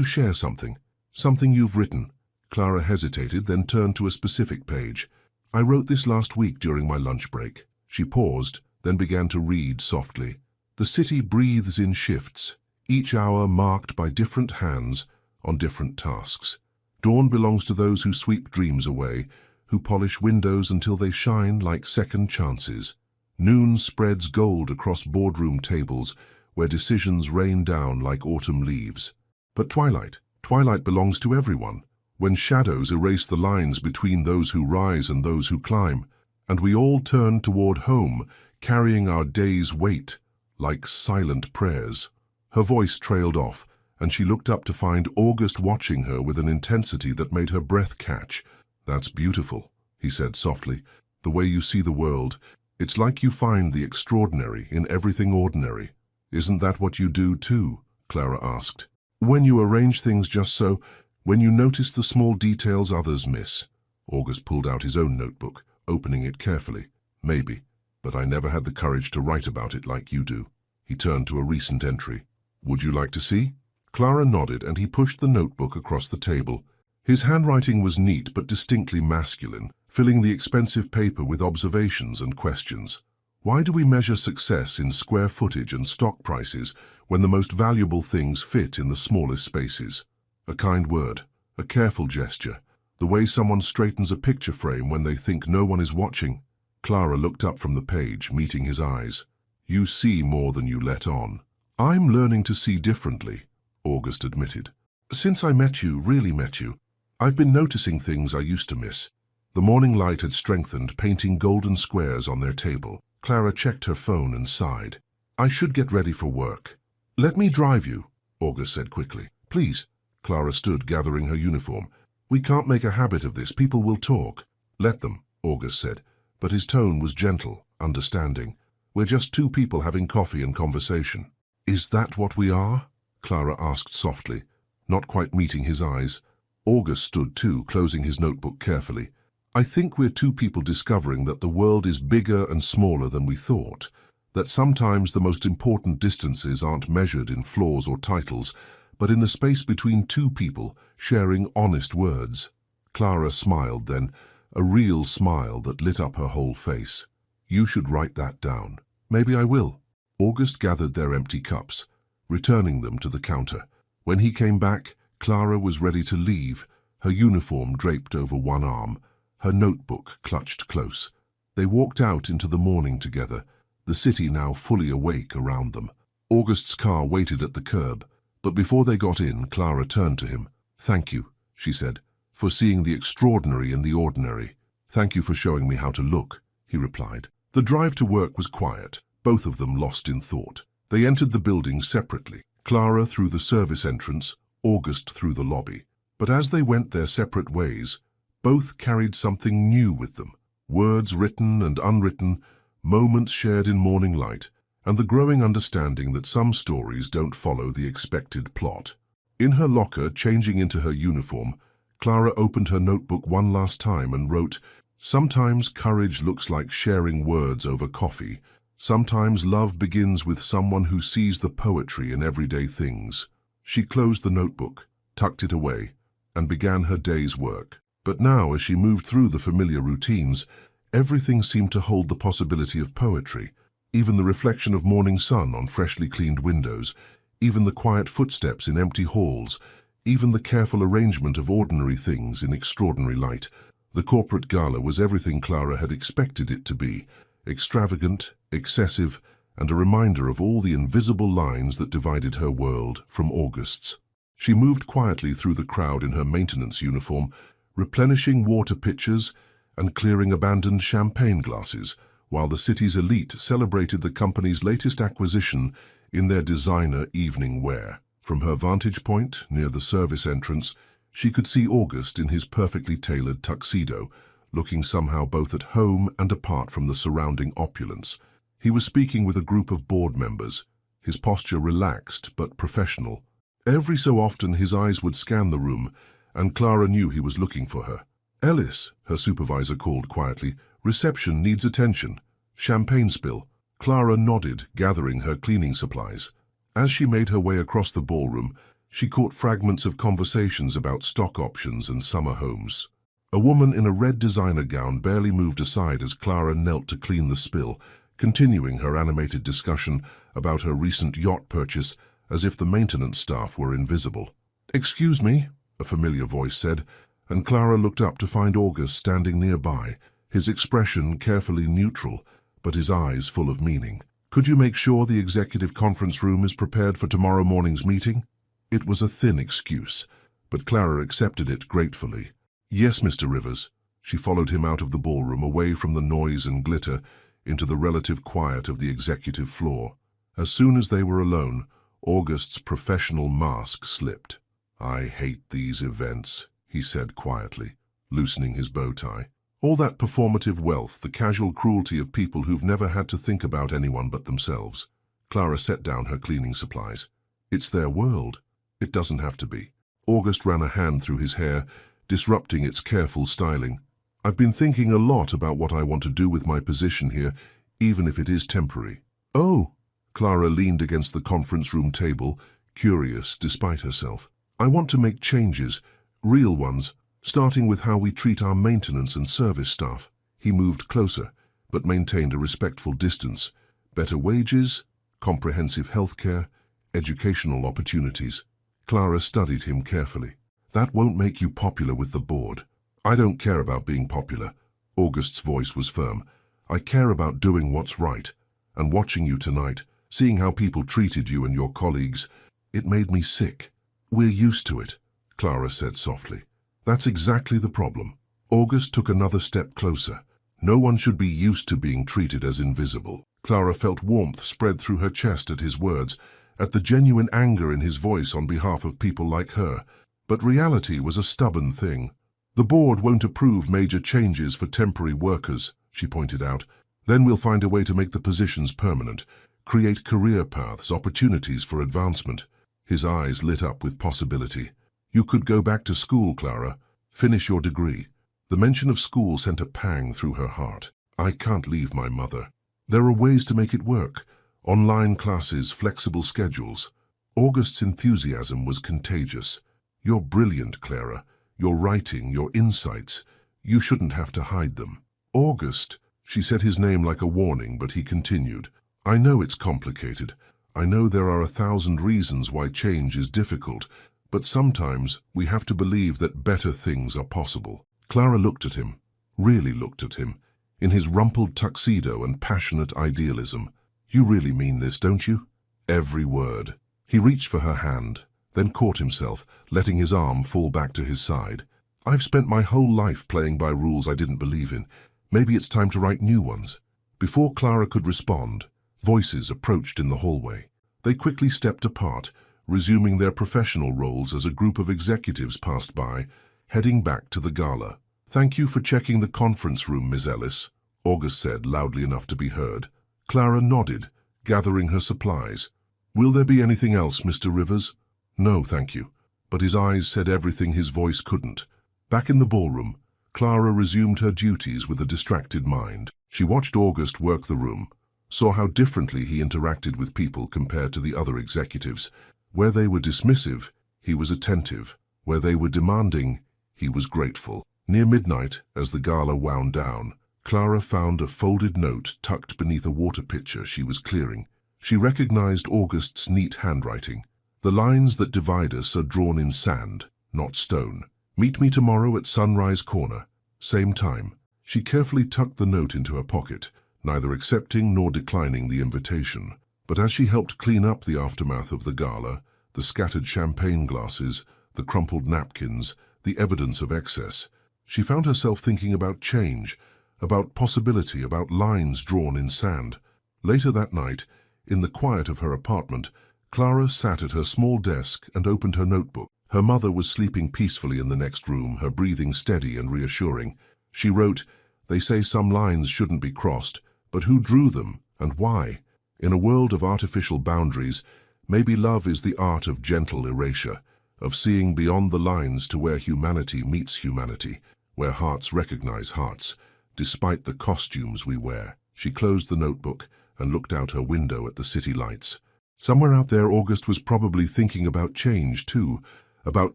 S1: share something? Something you've written?" Clara hesitated, then turned to a specific page. "I wrote this last week during my lunch break." She paused, then began to read softly. "The city breathes in shifts, each hour marked by different hands on different tasks. Dawn belongs to those who sweep dreams away, who polish windows until they shine like second chances. Noon spreads gold across boardroom tables where decisions rain down like autumn leaves. But twilight belongs to everyone, when shadows erase the lines between those who rise and those who climb, and we all turn toward home, carrying our day's weight like silent prayers." Her voice trailed off, and she looked up to find August watching her with an intensity that made her breath catch. "That's beautiful," he said softly. "The way you see the world. It's like you find the extraordinary in everything ordinary." "Isn't that what you do too?" Clara asked. "When you arrange things just so, when you notice the small details others miss." August pulled out his own notebook, opening it carefully. "Maybe, but I never had the courage to write about it like you do." He turned to a recent entry. "Would you like to see?" Clara nodded, and he pushed the notebook across the table. His handwriting was neat but distinctly masculine, filling the expensive paper with observations and questions. Why do we measure success in square footage and stock prices when the most valuable things fit in the smallest spaces? A kind word, a careful gesture, the way someone straightens a picture frame when they think no one is watching. Clara looked up from the page, meeting his eyes. "You see more than you let on." "I'm learning to see differently," August admitted. "Since I really met you, I've been noticing things I used to miss." The morning light had strengthened, painting golden squares on their table. Clara checked her phone and sighed. "I should get ready for work." "Let me drive you," August said quickly. "Please." Clara stood, gathering her uniform. "We can't make a habit of this. People will talk." "Let them," August said, but his tone was gentle, understanding. "We're just two people having coffee and conversation." "Is that what we are?" Clara asked softly, not quite meeting his eyes. August stood too, closing his notebook carefully. "I think we're two people discovering that the world is bigger and smaller than we thought, that sometimes the most important distances aren't measured in floors or titles, but in the space between two people sharing honest words." Clara smiled then, a real smile that lit up her whole face. "You should write that down." "Maybe I will." August gathered their empty cups, returning them to the counter. When he came back, Clara was ready to leave, her uniform draped over one arm, her notebook clutched close. They walked out into the morning together, the city now fully awake around them. August's car waited at the curb, but before they got in, Clara turned to him. "Thank you," she said, "for seeing the extraordinary in the ordinary." "Thank you for showing me how to look," he replied. The drive to work was quiet, both of them lost in thought. They entered the building separately, Clara through the service entrance, August through the lobby. But as they went their separate ways, both carried something new with them. Words written and unwritten, moments shared in morning light, and the growing understanding that some stories don't follow the expected plot. In her locker, changing into her uniform, Clara opened her notebook one last time and wrote, "Sometimes courage looks like sharing words over coffee. Sometimes love begins with someone who sees the poetry in everyday things." She closed the notebook, tucked it away, and began her day's work. But now, as she moved through the familiar routines, everything seemed to hold the possibility of poetry. Even the reflection of morning sun on freshly cleaned windows, even the quiet footsteps in empty halls, even the careful arrangement of ordinary things in extraordinary light. The corporate gala was everything Clara had expected it to be, extravagant, excessive, and a reminder of all the invisible lines that divided her world from August's. She moved quietly through the crowd in her maintenance uniform, replenishing water pitchers and clearing abandoned champagne glasses, while the city's elite celebrated the company's latest acquisition in their designer evening wear. From her vantage point, near the service entrance, she could see August in his perfectly tailored tuxedo, looking somehow both at home and apart from the surrounding opulence. He was speaking with a group of board members, his posture relaxed but professional. Every so often his eyes would scan the room, and Clara knew he was looking for her. "Ellis," her supervisor called quietly, "reception needs attention. Champagne spill." Clara nodded, gathering her cleaning supplies. As she made her way across the ballroom, she caught fragments of conversations about stock options and summer homes. A woman in a red designer gown barely moved aside as Clara knelt to clean the spill, continuing her animated discussion about her recent yacht purchase as if the maintenance staff were invisible. "Excuse me," a familiar voice said, and Clara looked up to find August standing nearby, his expression carefully neutral, but his eyes full of meaning. "Could you make sure the executive conference room is prepared for tomorrow morning's meeting?" It was a thin excuse, but Clara accepted it gratefully. "Yes, Mr. Rivers." She followed him out of the ballroom, away from the noise and glitter, into the relative quiet of the executive floor. As soon as they were alone, August's professional mask slipped. "I hate these events," he said quietly, loosening his bow tie. "All that performative wealth, the casual cruelty of people who've never had to think about anyone but themselves." Clara set down her cleaning supplies. "It's their world. It doesn't have to be." August ran a hand through his hair, disrupting its careful styling. "I've been thinking a lot about what I want to do with my position here, even if it is temporary." "Oh!" Clara leaned against the conference room table, curious despite herself. "I want to make changes, real ones, starting with how we treat our maintenance and service staff." He moved closer, but maintained a respectful distance. "Better wages, comprehensive health care, educational opportunities." Clara studied him carefully. "That won't make you popular with the board." "I don't care about being popular." August's voice was firm. "I care about doing what's right. And watching you tonight, seeing how people treated you and your colleagues, it made me sick." "We're used to it," Clara said softly. "That's exactly the problem." August took another step closer. "No one should be used to being treated as invisible." Clara felt warmth spread through her chest at his words, at the genuine anger in his voice on behalf of people like her. But reality was a stubborn thing. "The board won't approve major changes for temporary workers," she pointed out. "Then we'll find a way to make the positions permanent, create career paths, opportunities for advancement." His eyes lit up with possibility. "You could go back to school, Clara. Finish your degree." The mention of school sent a pang through her heart. "I can't leave my mother." "There are ways to make it work. Online classes, flexible schedules." August's enthusiasm was contagious. "You're brilliant, Clara. Your writing, your insights. You shouldn't have to hide them." "August," she said his name like a warning, but he continued. "I know it's complicated. I know there are 1,000 reasons why change is difficult, but sometimes we have to believe that better things are possible." Clara looked at him, really looked at him, in his rumpled tuxedo and passionate idealism. "You really mean this, don't you?" "Every word." He reached for her hand, then caught himself, letting his arm fall back to his side. "I've spent my whole life playing by rules I didn't believe in. Maybe it's time to write new ones." Before Clara could respond, voices approached in the hallway. They quickly stepped apart, resuming their professional roles as a group of executives passed by, heading back to the gala. "Thank you for checking the conference room, Ms. Ellis," August said loudly enough to be heard. Clara nodded, gathering her supplies. "Will there be anything else, Mr. Rivers?" "No, thank you." But his eyes said everything his voice couldn't. Back in the ballroom, Clara resumed her duties with a distracted mind. She watched August work the room, saw how differently he interacted with people compared to the other executives. Where they were dismissive, he was attentive. Where they were demanding, he was grateful. Near midnight, as the gala wound down, Clara found a folded note tucked beneath a water pitcher she was clearing. She recognized August's neat handwriting. The lines that divide us are drawn in sand, not stone. Meet me tomorrow at Sunrise Corner, same time. She carefully tucked the note into her pocket, neither accepting nor declining the invitation. But as she helped clean up the aftermath of the gala, the scattered champagne glasses, the crumpled napkins, the evidence of excess, she found herself thinking about change, about possibility, about lines drawn in sand. Later that night, in the quiet of her apartment, Clara sat at her small desk and opened her notebook. Her mother was sleeping peacefully in the next room, her breathing steady and reassuring. She wrote, "They say some lines shouldn't be crossed, but who drew them and why? In a world of artificial boundaries, maybe love is the art of gentle erasure, of seeing beyond the lines to where humanity meets humanity, where hearts recognize hearts, despite the costumes we wear." She closed the notebook and looked out her window at the city lights. Somewhere out there, August was probably thinking about change too, about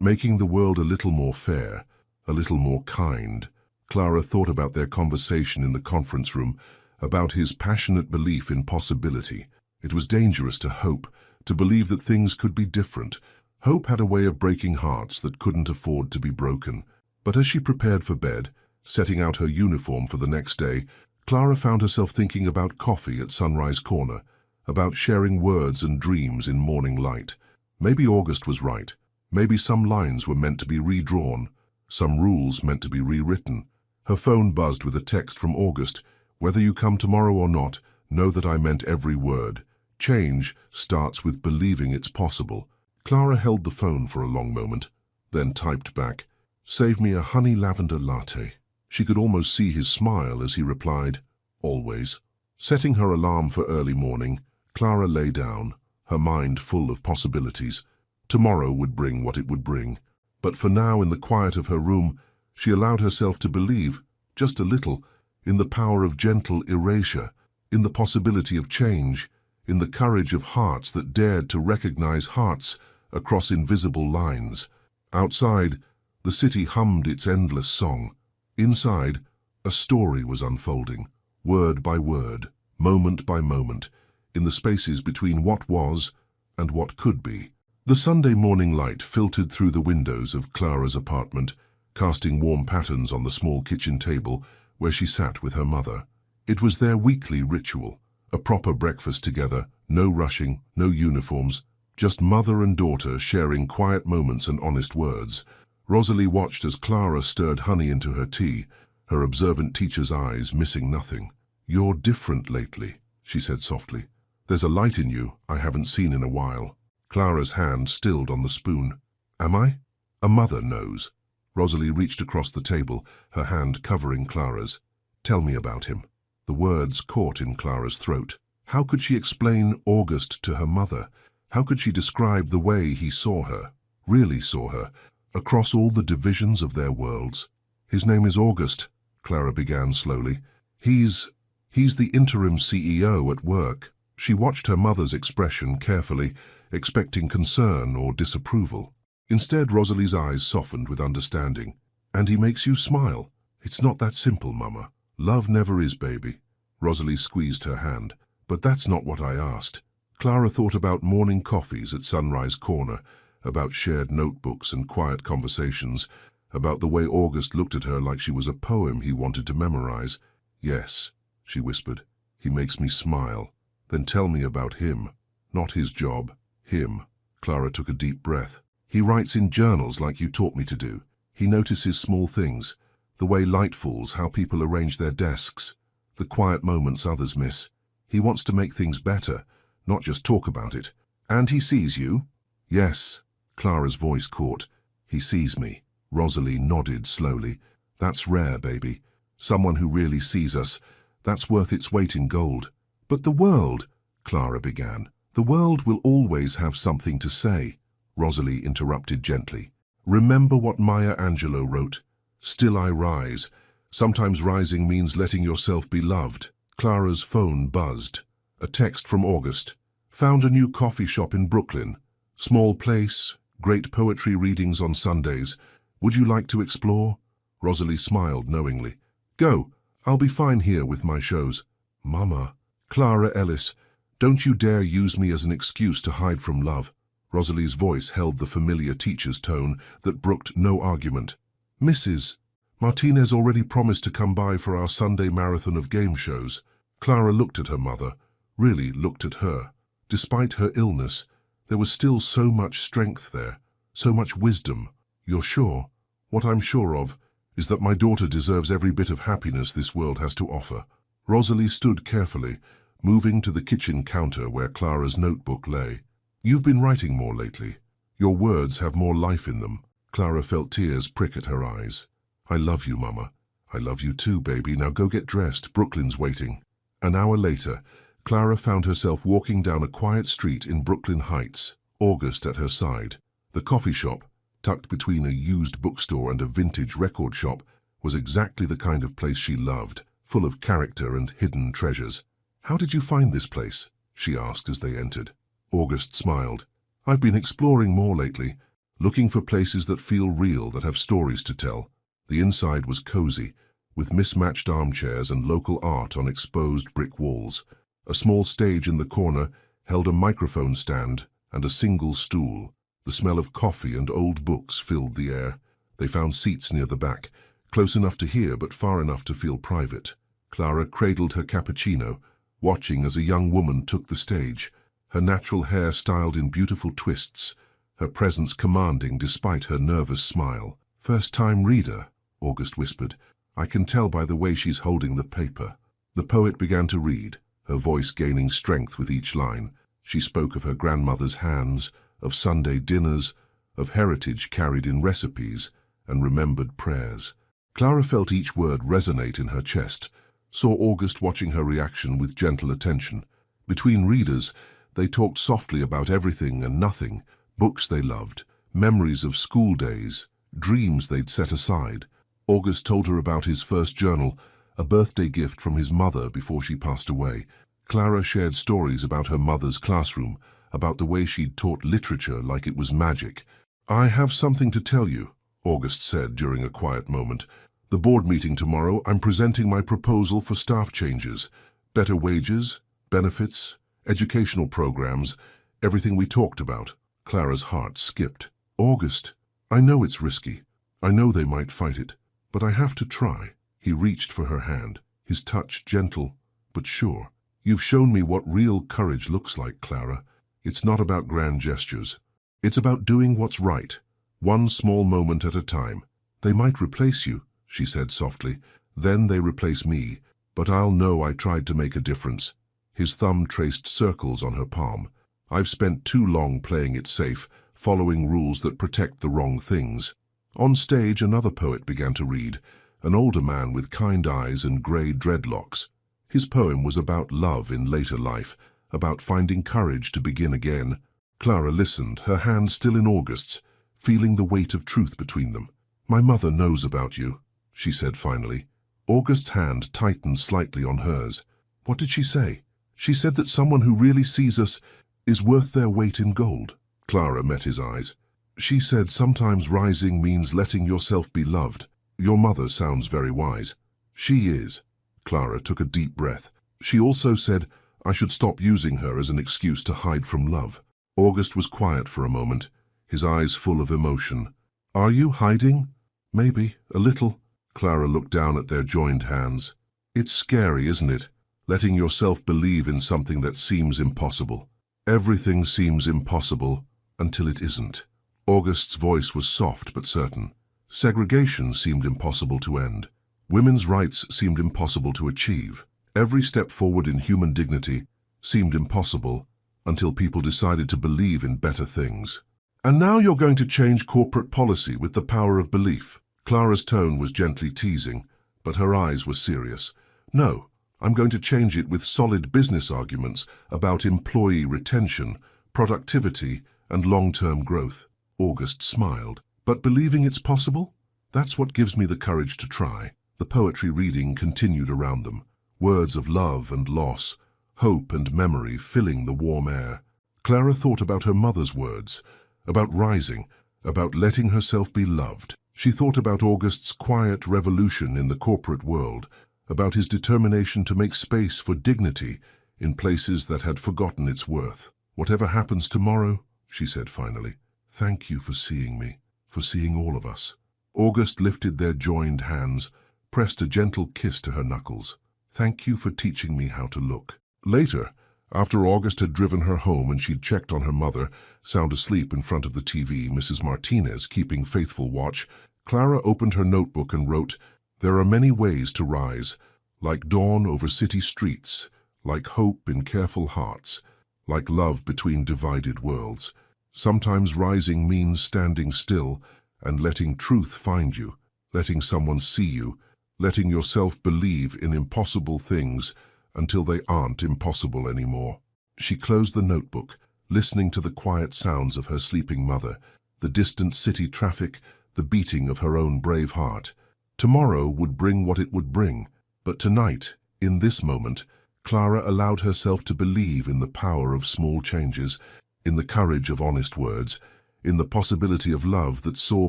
S1: making the world a little more fair, a little more kind. Clara thought about their conversation in the conference room, about his passionate belief in possibility. It was dangerous to hope, to believe that things could be different. Hope had a way of breaking hearts that couldn't afford to be broken. But as she prepared for bed, setting out her uniform for the next day, Clara found herself thinking about coffee at Sunrise Corner, about sharing words and dreams in morning light. Maybe August was right. Maybe some lines were meant to be redrawn, some rules meant to be rewritten. Her phone buzzed with a text from August. "Whether you come tomorrow or not, know that I meant every word. Change starts with believing it's possible." Clara held the phone for a long moment, then typed back, "Save me a honey lavender latte." She could almost see his smile as he replied, "Always." Setting her alarm for early morning, Clara lay down, her mind full of possibilities. Tomorrow would bring what it would bring. But for now, in the quiet of her room, she allowed herself to believe, just a little, in the power of gentle erasure, in the possibility of change, in the courage of hearts that dared to recognize hearts across invisible lines. Outside, the city hummed its endless song. Inside, a story was unfolding, word by word, moment by moment, in the spaces between what was and what could be. The Sunday morning light filtered through the windows of Clara's apartment, casting warm patterns on the small kitchen table where she sat with her mother. It was their weekly ritual, a proper breakfast together, no rushing, no uniforms, just mother and daughter sharing quiet moments and honest words. Rosalie watched as Clara stirred honey into her tea, her observant teacher's eyes missing nothing. "You're different lately," she said softly. "There's a light in you I haven't seen in a while." Clara's hand stilled on the spoon. "Am I?" "A mother knows." Rosalie reached across the table, her hand covering Clara's. "Tell me about him." The words caught in Clara's throat. How could she explain August to her mother? How could she describe the way he saw her, really saw her, across all the divisions of their worlds? "His name is August," Clara began slowly. He's the interim CEO at work." She watched her mother's expression carefully, expecting concern or disapproval. Instead, Rosalie's eyes softened with understanding. "And he makes you smile." "It's not that simple, Mama. Love never is, baby." Rosalie squeezed her hand. "But that's not what I asked." Clara thought about morning coffees at Sunrise Corner, about shared notebooks and quiet conversations, about the way August looked at her like she was a poem he wanted to memorize. "Yes," she whispered, "he makes me smile." "Then tell me about him." "Not his job. Him." Clara took a deep breath. "He writes in journals like you taught me to do. He notices small things, the way light falls, how people arrange their desks, the quiet moments others miss. He wants to make things better, not just talk about it." "And he sees you?" "Yes." Clara's voice caught. "He sees me." Rosalie nodded slowly. "That's rare, baby. Someone who really sees us. That's worth its weight in gold." "But the world," Clara began. "The world will always have something to say," Rosalie interrupted gently. "Remember what Maya Angelou wrote? Still I rise. Sometimes rising means letting yourself be loved. Clara's phone buzzed. A text from August. Found a new coffee shop in Brooklyn. Small place, great poetry readings on Sundays. Would you like to explore? Rosalie smiled knowingly. Go, I'll be fine here with my shows. Mama. Clara Ellis, don't you dare use me as an excuse to hide from love. Rosalie's voice held the familiar teacher's tone that brooked no argument. Mrs. Martinez already promised to come by for our Sunday marathon of game shows. Clara looked at her mother, really looked at her. Despite her illness, there was still so much strength there, so much wisdom. You're sure? What I'm sure of is that my daughter deserves every bit of happiness this world has to offer. Rosalie stood carefully, moving to the kitchen counter where Clara's notebook lay. You've been writing more lately. Your words have more life in them. Clara felt tears prick at her eyes. I love you, Mama. I love you too, baby. Now go get dressed. Brooklyn's waiting. An hour later, Clara found herself walking down a quiet street in Brooklyn Heights, August at her side. The coffee shop, tucked between a used bookstore and a vintage record shop, was exactly the kind of place she loved, full of character and hidden treasures. How did you find this place? She asked as they entered. August smiled. I've been exploring more lately, looking for places that feel real, that have stories to tell. The inside was cozy, with mismatched armchairs and local art on exposed brick walls. A small stage in the corner held a microphone stand and a single stool. The smell of coffee and old books filled the air. They found seats near the back, close enough to hear but far enough to feel private. Clara cradled her cappuccino, watching as a young woman took the stage, her natural hair styled in beautiful twists, her presence commanding despite her nervous smile. First-time reader, August whispered. I can tell by the way she's holding the paper. The poet began to read, her voice gaining strength with each line. She spoke of her grandmother's hands, of Sunday dinners, of heritage carried in recipes, and remembered prayers. Clara felt each word resonate in her chest, saw August watching her reaction with gentle attention. Between readers, they talked softly about everything and nothing, books they loved, memories of school days, dreams they'd set aside. August told her about his first journal, a birthday gift from his mother before she passed away. Clara shared stories about her mother's classroom, about the way she'd taught literature like it was magic. I have something to tell you, August said during a quiet moment. The board meeting tomorrow, I'm presenting my proposal for staff changes. Better wages, benefits, educational programs, everything we talked about. Clara's heart skipped. August, I know it's risky. I know they might fight it, but I have to try. He reached for her hand, his touch gentle but sure. You've shown me what real courage looks like, Clara. It's not about grand gestures. It's about doing what's right, one small moment at a time. They might replace you, she said softly. Then they replace me, but I'll know I tried to make a difference. His thumb traced circles on her palm. I've spent too long playing it safe, following rules that protect the wrong things. On stage, another poet began to read, an older man with kind eyes and grey dreadlocks. His poem was about love in later life, about finding courage to begin again. Clara listened, her hand still in August's, feeling the weight of truth between them. My mother knows about you, she said finally. August's hand tightened slightly on hers. What did she say? She said that someone who really sees us is worth their weight in gold. Clara met his eyes. She said sometimes rising means letting yourself be loved. Your mother sounds very wise. She is. Clara took a deep breath. She also said I should stop using her as an excuse to hide from love. August was quiet for a moment, his eyes full of emotion. Are you hiding? Maybe, a little. Clara looked down at their joined hands. It's scary, isn't it? Letting yourself believe in something that seems impossible. Everything seems impossible until it isn't. August's voice was soft but certain. Segregation seemed impossible to end. Women's rights seemed impossible to achieve. Every step forward in human dignity seemed impossible until people decided to believe in better things. And now you're going to change corporate policy with the power of belief. Clara's tone was gently teasing, but her eyes were serious. No, I'm going to change it with solid business arguments about employee retention, productivity, and long-term growth. August smiled. But believing it's possible? That's what gives me the courage to try. The poetry reading continued around them, words of love and loss, hope and memory filling the warm air. Clara thought about her mother's words, about rising, about letting herself be loved. She thought about August's quiet revolution in the corporate world, about his determination to make space for dignity in places that had forgotten its worth. "Whatever happens tomorrow," she said finally, "thank you for seeing me, for seeing all of us." August lifted their joined hands, pressed a gentle kiss to her knuckles. "Thank you for teaching me how to look." Later, after August had driven her home and she'd checked on her mother, sound asleep in front of the TV, Mrs. Martinez keeping faithful watch, Clara opened her notebook and wrote, "There are many ways to rise, like dawn over city streets, like hope in careful hearts, like love between divided worlds. Sometimes rising means standing still and letting truth find you, letting someone see you, letting yourself believe in impossible things until they aren't impossible anymore." She closed the notebook, listening to the quiet sounds of her sleeping mother, the distant city traffic, the beating of her own brave heart. Tomorrow would bring what it would bring, but tonight, in this moment, Clara allowed herself to believe in the power of small changes, in the courage of honest words, in the possibility of love that saw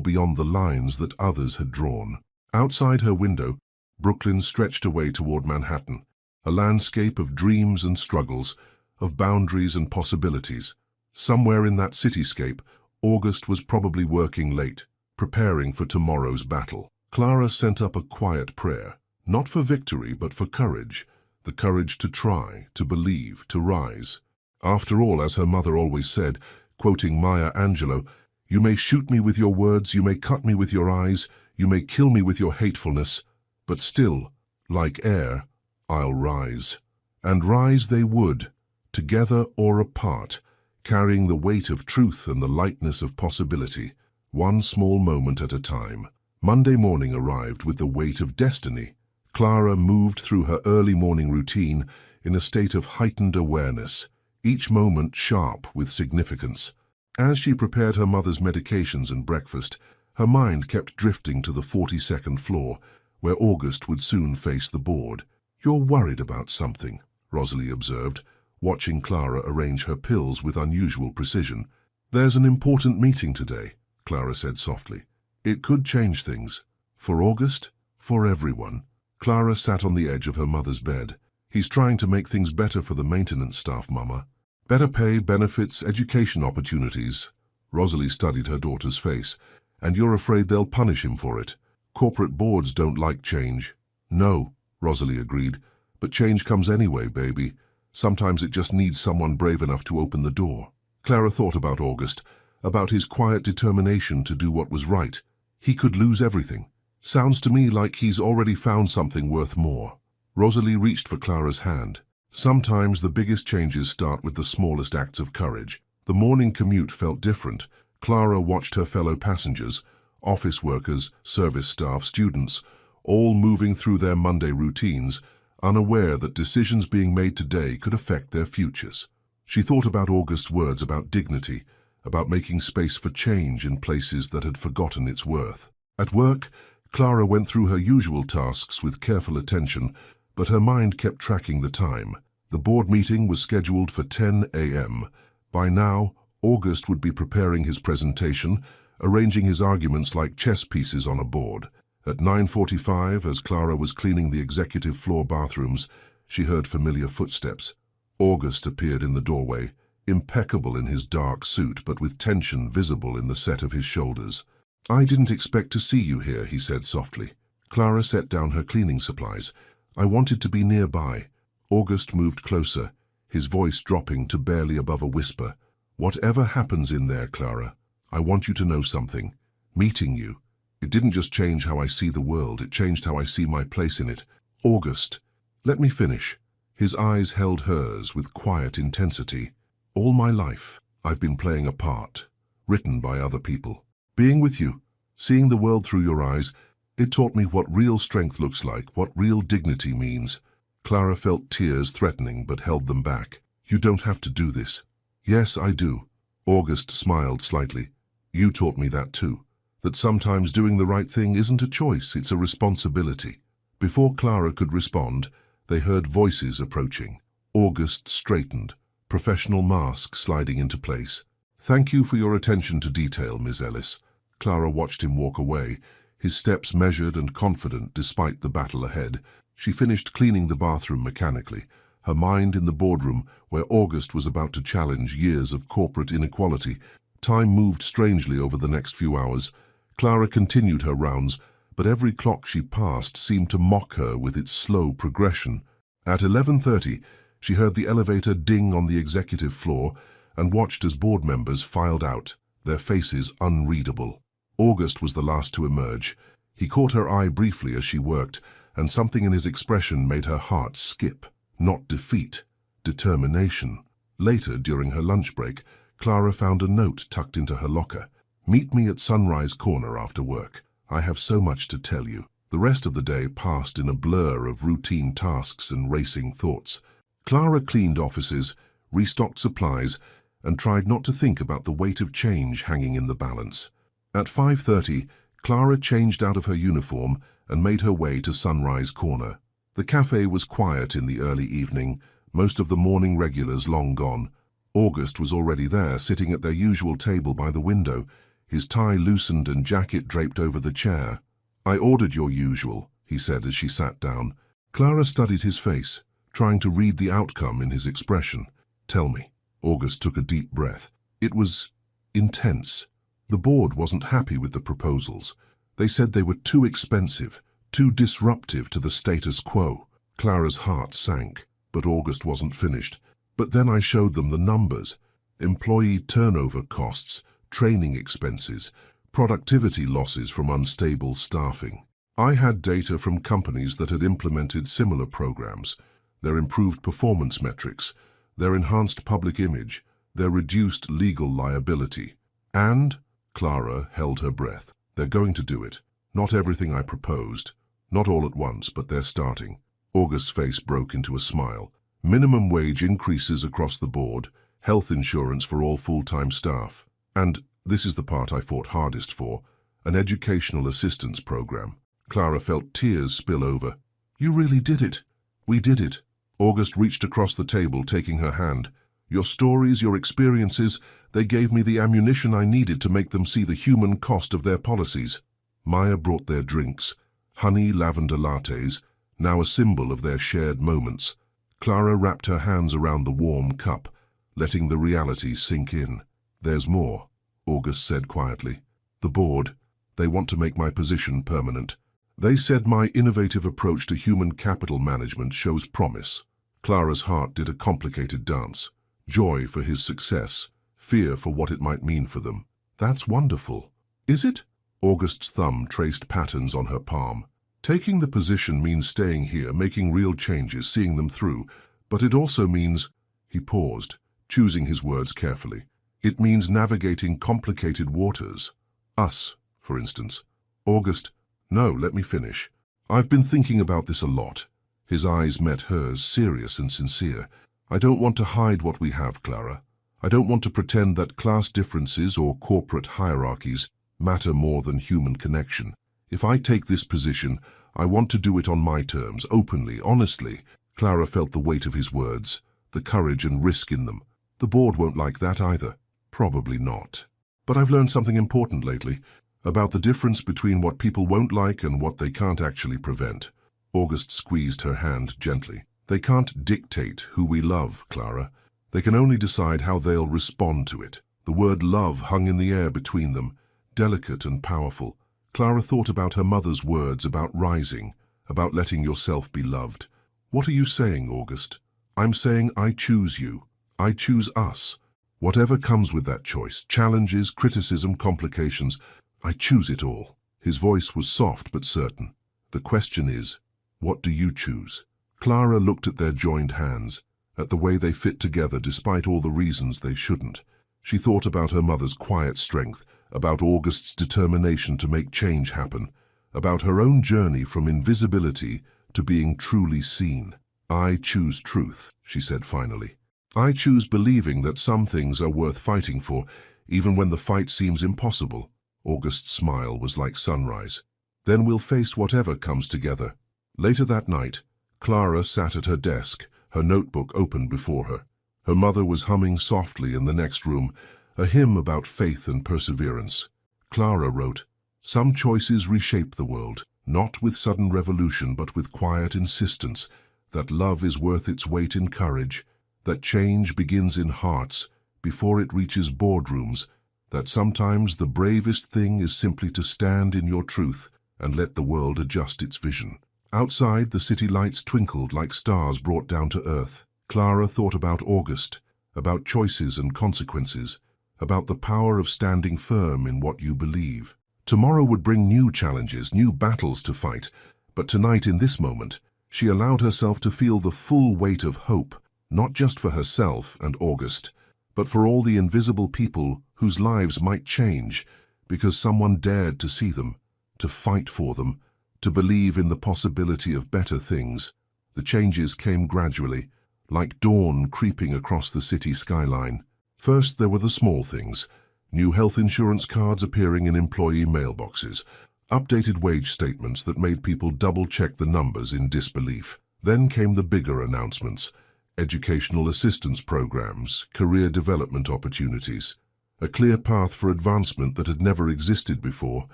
S1: beyond the lines that others had drawn. Outside her window, Brooklyn stretched away toward Manhattan, a landscape of dreams and struggles, of boundaries and possibilities. Somewhere in that cityscape, August was probably working late, preparing for tomorrow's battle. Clara sent up a quiet prayer, not for victory but for courage, the courage to try, to believe, to rise. After all, as her mother always said, quoting Maya Angelou, "You may shoot me with your words, you may cut me with your eyes, you may kill me with your hatefulness, but still, like air, I'll rise." And rise they would, together or apart, carrying the weight of truth and the lightness of possibility, one small moment at a time. Monday morning arrived with the weight of destiny. Clara moved through her early morning routine in a state of heightened awareness, each moment sharp with significance. As she prepared her mother's medications and breakfast, her mind kept drifting to the 42nd floor, where August would soon face the board. "You're worried about something," Rosalie observed, watching Clara arrange her pills with unusual precision. "There's an important meeting today," Clara said softly. "It could change things. For August, for everyone." Clara sat on the edge of her mother's bed. "He's trying to make things better for the maintenance staff, Mama. Better pay, benefits, education opportunities." Rosalie studied her daughter's face. "And you're afraid they'll punish him for it. Corporate boards don't like change." "No," Rosalie agreed, "but change comes anyway, baby. Sometimes it just needs someone brave enough to open the door." Clara thought about August, about his quiet determination to do what was right. He could lose everything. Sounds to me like he's already found something worth more. Rosalie reached for Clara's hand. Sometimes the biggest changes start with the smallest acts of courage. The morning commute felt different. Clara watched her fellow passengers, office workers, service staff, students, all moving through their Monday routines, unaware that decisions being made today could affect their futures. She thought about August's words about dignity, about making space for change in places that had forgotten its worth. At work, Clara went through her usual tasks with careful attention, but her mind kept tracking the time. The board meeting was scheduled for 10 a.m. By now, August would be preparing his presentation, arranging his arguments like chess pieces on a board. At 9:45, as Clara was cleaning the executive floor bathrooms, she heard familiar footsteps. August appeared in the doorway, impeccable in his dark suit but with tension visible in the set of his shoulders. "I didn't expect to see you here," he said softly. Clara set down her cleaning supplies. "I wanted to be nearby." August moved closer, his voice dropping to barely above a whisper. "Whatever happens in there, Clara, I want you to know something. Meeting you, it didn't just change how I see the world, it changed how I see my place in it. August, let me finish." His eyes held hers with quiet intensity. "All my life, I've been playing a part, written by other people. Being with you, seeing the world through your eyes, it taught me what real strength looks like, what real dignity means." Clara felt tears threatening but held them back. "You don't have to do this." "Yes, I do." August smiled slightly. "You taught me that too. that sometimes doing the right thing isn't a choice, it's a responsibility. Before Clara could respond, they heard voices approaching. August straightened, professional mask sliding into place. "Thank you for your attention to detail, Ms. Ellis." Clara watched him walk away, his steps measured and confident despite the battle ahead. She finished cleaning the bathroom mechanically, her mind in the boardroom where August was about to challenge years of corporate inequality. Time moved strangely over the next few hours. Clara continued her rounds, but every clock she passed seemed to mock her with its slow progression. At 11:30, she heard the elevator ding on the executive floor and watched as board members filed out, their faces unreadable. August was the last to emerge. He caught her eye briefly as she worked, and something in his expression made her heart skip. Not defeat, determination. Later, during her lunch break, Clara found a note tucked into her locker. "Meet me at Sunrise Corner after work. I have so much to tell you." The rest of the day passed in a blur of routine tasks and racing thoughts. Clara cleaned offices, restocked supplies, and tried not to think about the weight of change hanging in the balance. At 5:30, Clara changed out of her uniform and made her way to Sunrise Corner. The cafe was quiet in the early evening, most of the morning regulars long gone. August was already there, sitting at their usual table by the window, his tie loosened and jacket draped over the chair. "I ordered your usual," he said as she sat down. Clara studied his face, trying to read the outcome in his expression. "Tell me." August took a deep breath. It was intense. The board wasn't happy with the proposals. They said they were too expensive, too disruptive to the status quo. Clara's heart sank, but August wasn't finished. "But then I showed them the numbers. Employee turnover costs, training expenses, productivity losses from unstable staffing. I had data from companies that had implemented similar programs, their improved performance metrics, their enhanced public image, their reduced legal liability. And," Clara held her breath, "they're going to do it. Not everything I proposed. Not all at once, but they're starting." August's face broke into a smile. "Minimum wage increases across the board, health insurance for all full-time staff, and, this is the part I fought hardest for, an educational assistance program." Clara felt tears spill over. "You really did it." "We did it." August reached across the table, taking her hand. "Your stories, your experiences, they gave me the ammunition I needed to make them see the human cost of their policies." Maya brought their drinks, honey lavender lattes, now a symbol of their shared moments. Clara wrapped her hands around the warm cup, letting the reality sink in. "There's more," August said quietly. "The board, they want to make my position permanent. They said my innovative approach to human capital management shows promise." Clara's heart did a complicated dance. Joy for his success, fear for what it might mean for them. "That's wonderful." "Is it?" August's thumb traced patterns on her palm. "Taking the position means staying here, making real changes, seeing them through. But it also means—" He paused, choosing his words carefully. "It means navigating complicated waters. Us, for instance." "August, no, let me finish. I've been thinking about this a lot." His eyes met hers, serious and sincere. "I don't want to hide what we have, Clara. I don't want to pretend that class differences or corporate hierarchies matter more than human connection. If I take this position, I want to do it on my terms, openly, honestly." Clara felt the weight of his words, the courage and risk in them. "The board won't like that either." "Probably not. But I've learned something important lately, about the difference between what people won't like and what they can't actually prevent." August squeezed her hand gently. "They can't dictate who we love, Clara. They can only decide how they'll respond to it." The word love hung in the air between them, delicate and powerful. Clara thought about her mother's words about rising, about letting yourself be loved. "What are you saying, August?" "I'm saying I choose you. I choose us. Whatever comes with that choice, challenges, criticism, complications, I choose it all." His voice was soft but certain. "The question is, what do you choose?" Clara looked at their joined hands, at the way they fit together despite all the reasons they shouldn't. She thought about her mother's quiet strength, about August's determination to make change happen, about her own journey from invisibility to being truly seen. "I choose truth," she said finally. "I choose believing that some things are worth fighting for, even when the fight seems impossible." August's smile was like sunrise. Then we'll face whatever comes together. Later that night, Clara sat at her desk, her notebook open before her. Her mother was humming softly in the next room, a hymn about faith and perseverance. Clara wrote, "Some choices reshape the world, not with sudden revolution but with quiet insistence, that love is worth its weight in courage, that change begins in hearts before it reaches boardrooms, that sometimes the bravest thing is simply to stand in your truth and let the world adjust its vision." Outside, the city lights twinkled like stars brought down to earth. Clara thought about August, about choices and consequences, about the power of standing firm in what you believe. Tomorrow would bring new challenges, new battles to fight, but tonight, in this moment, she allowed herself to feel the full weight of hope, not just for herself and August, but for all the invisible people whose lives might change because someone dared to see them, to fight for them, to believe in the possibility of better things. The changes came gradually, like dawn creeping across the city skyline. First, there were the small things: new health insurance cards appearing in employee mailboxes, updated wage statements that made people double-check the numbers in disbelief. Then came the bigger announcements: educational assistance programs, career development opportunities, a clear path for advancement that had never existed before.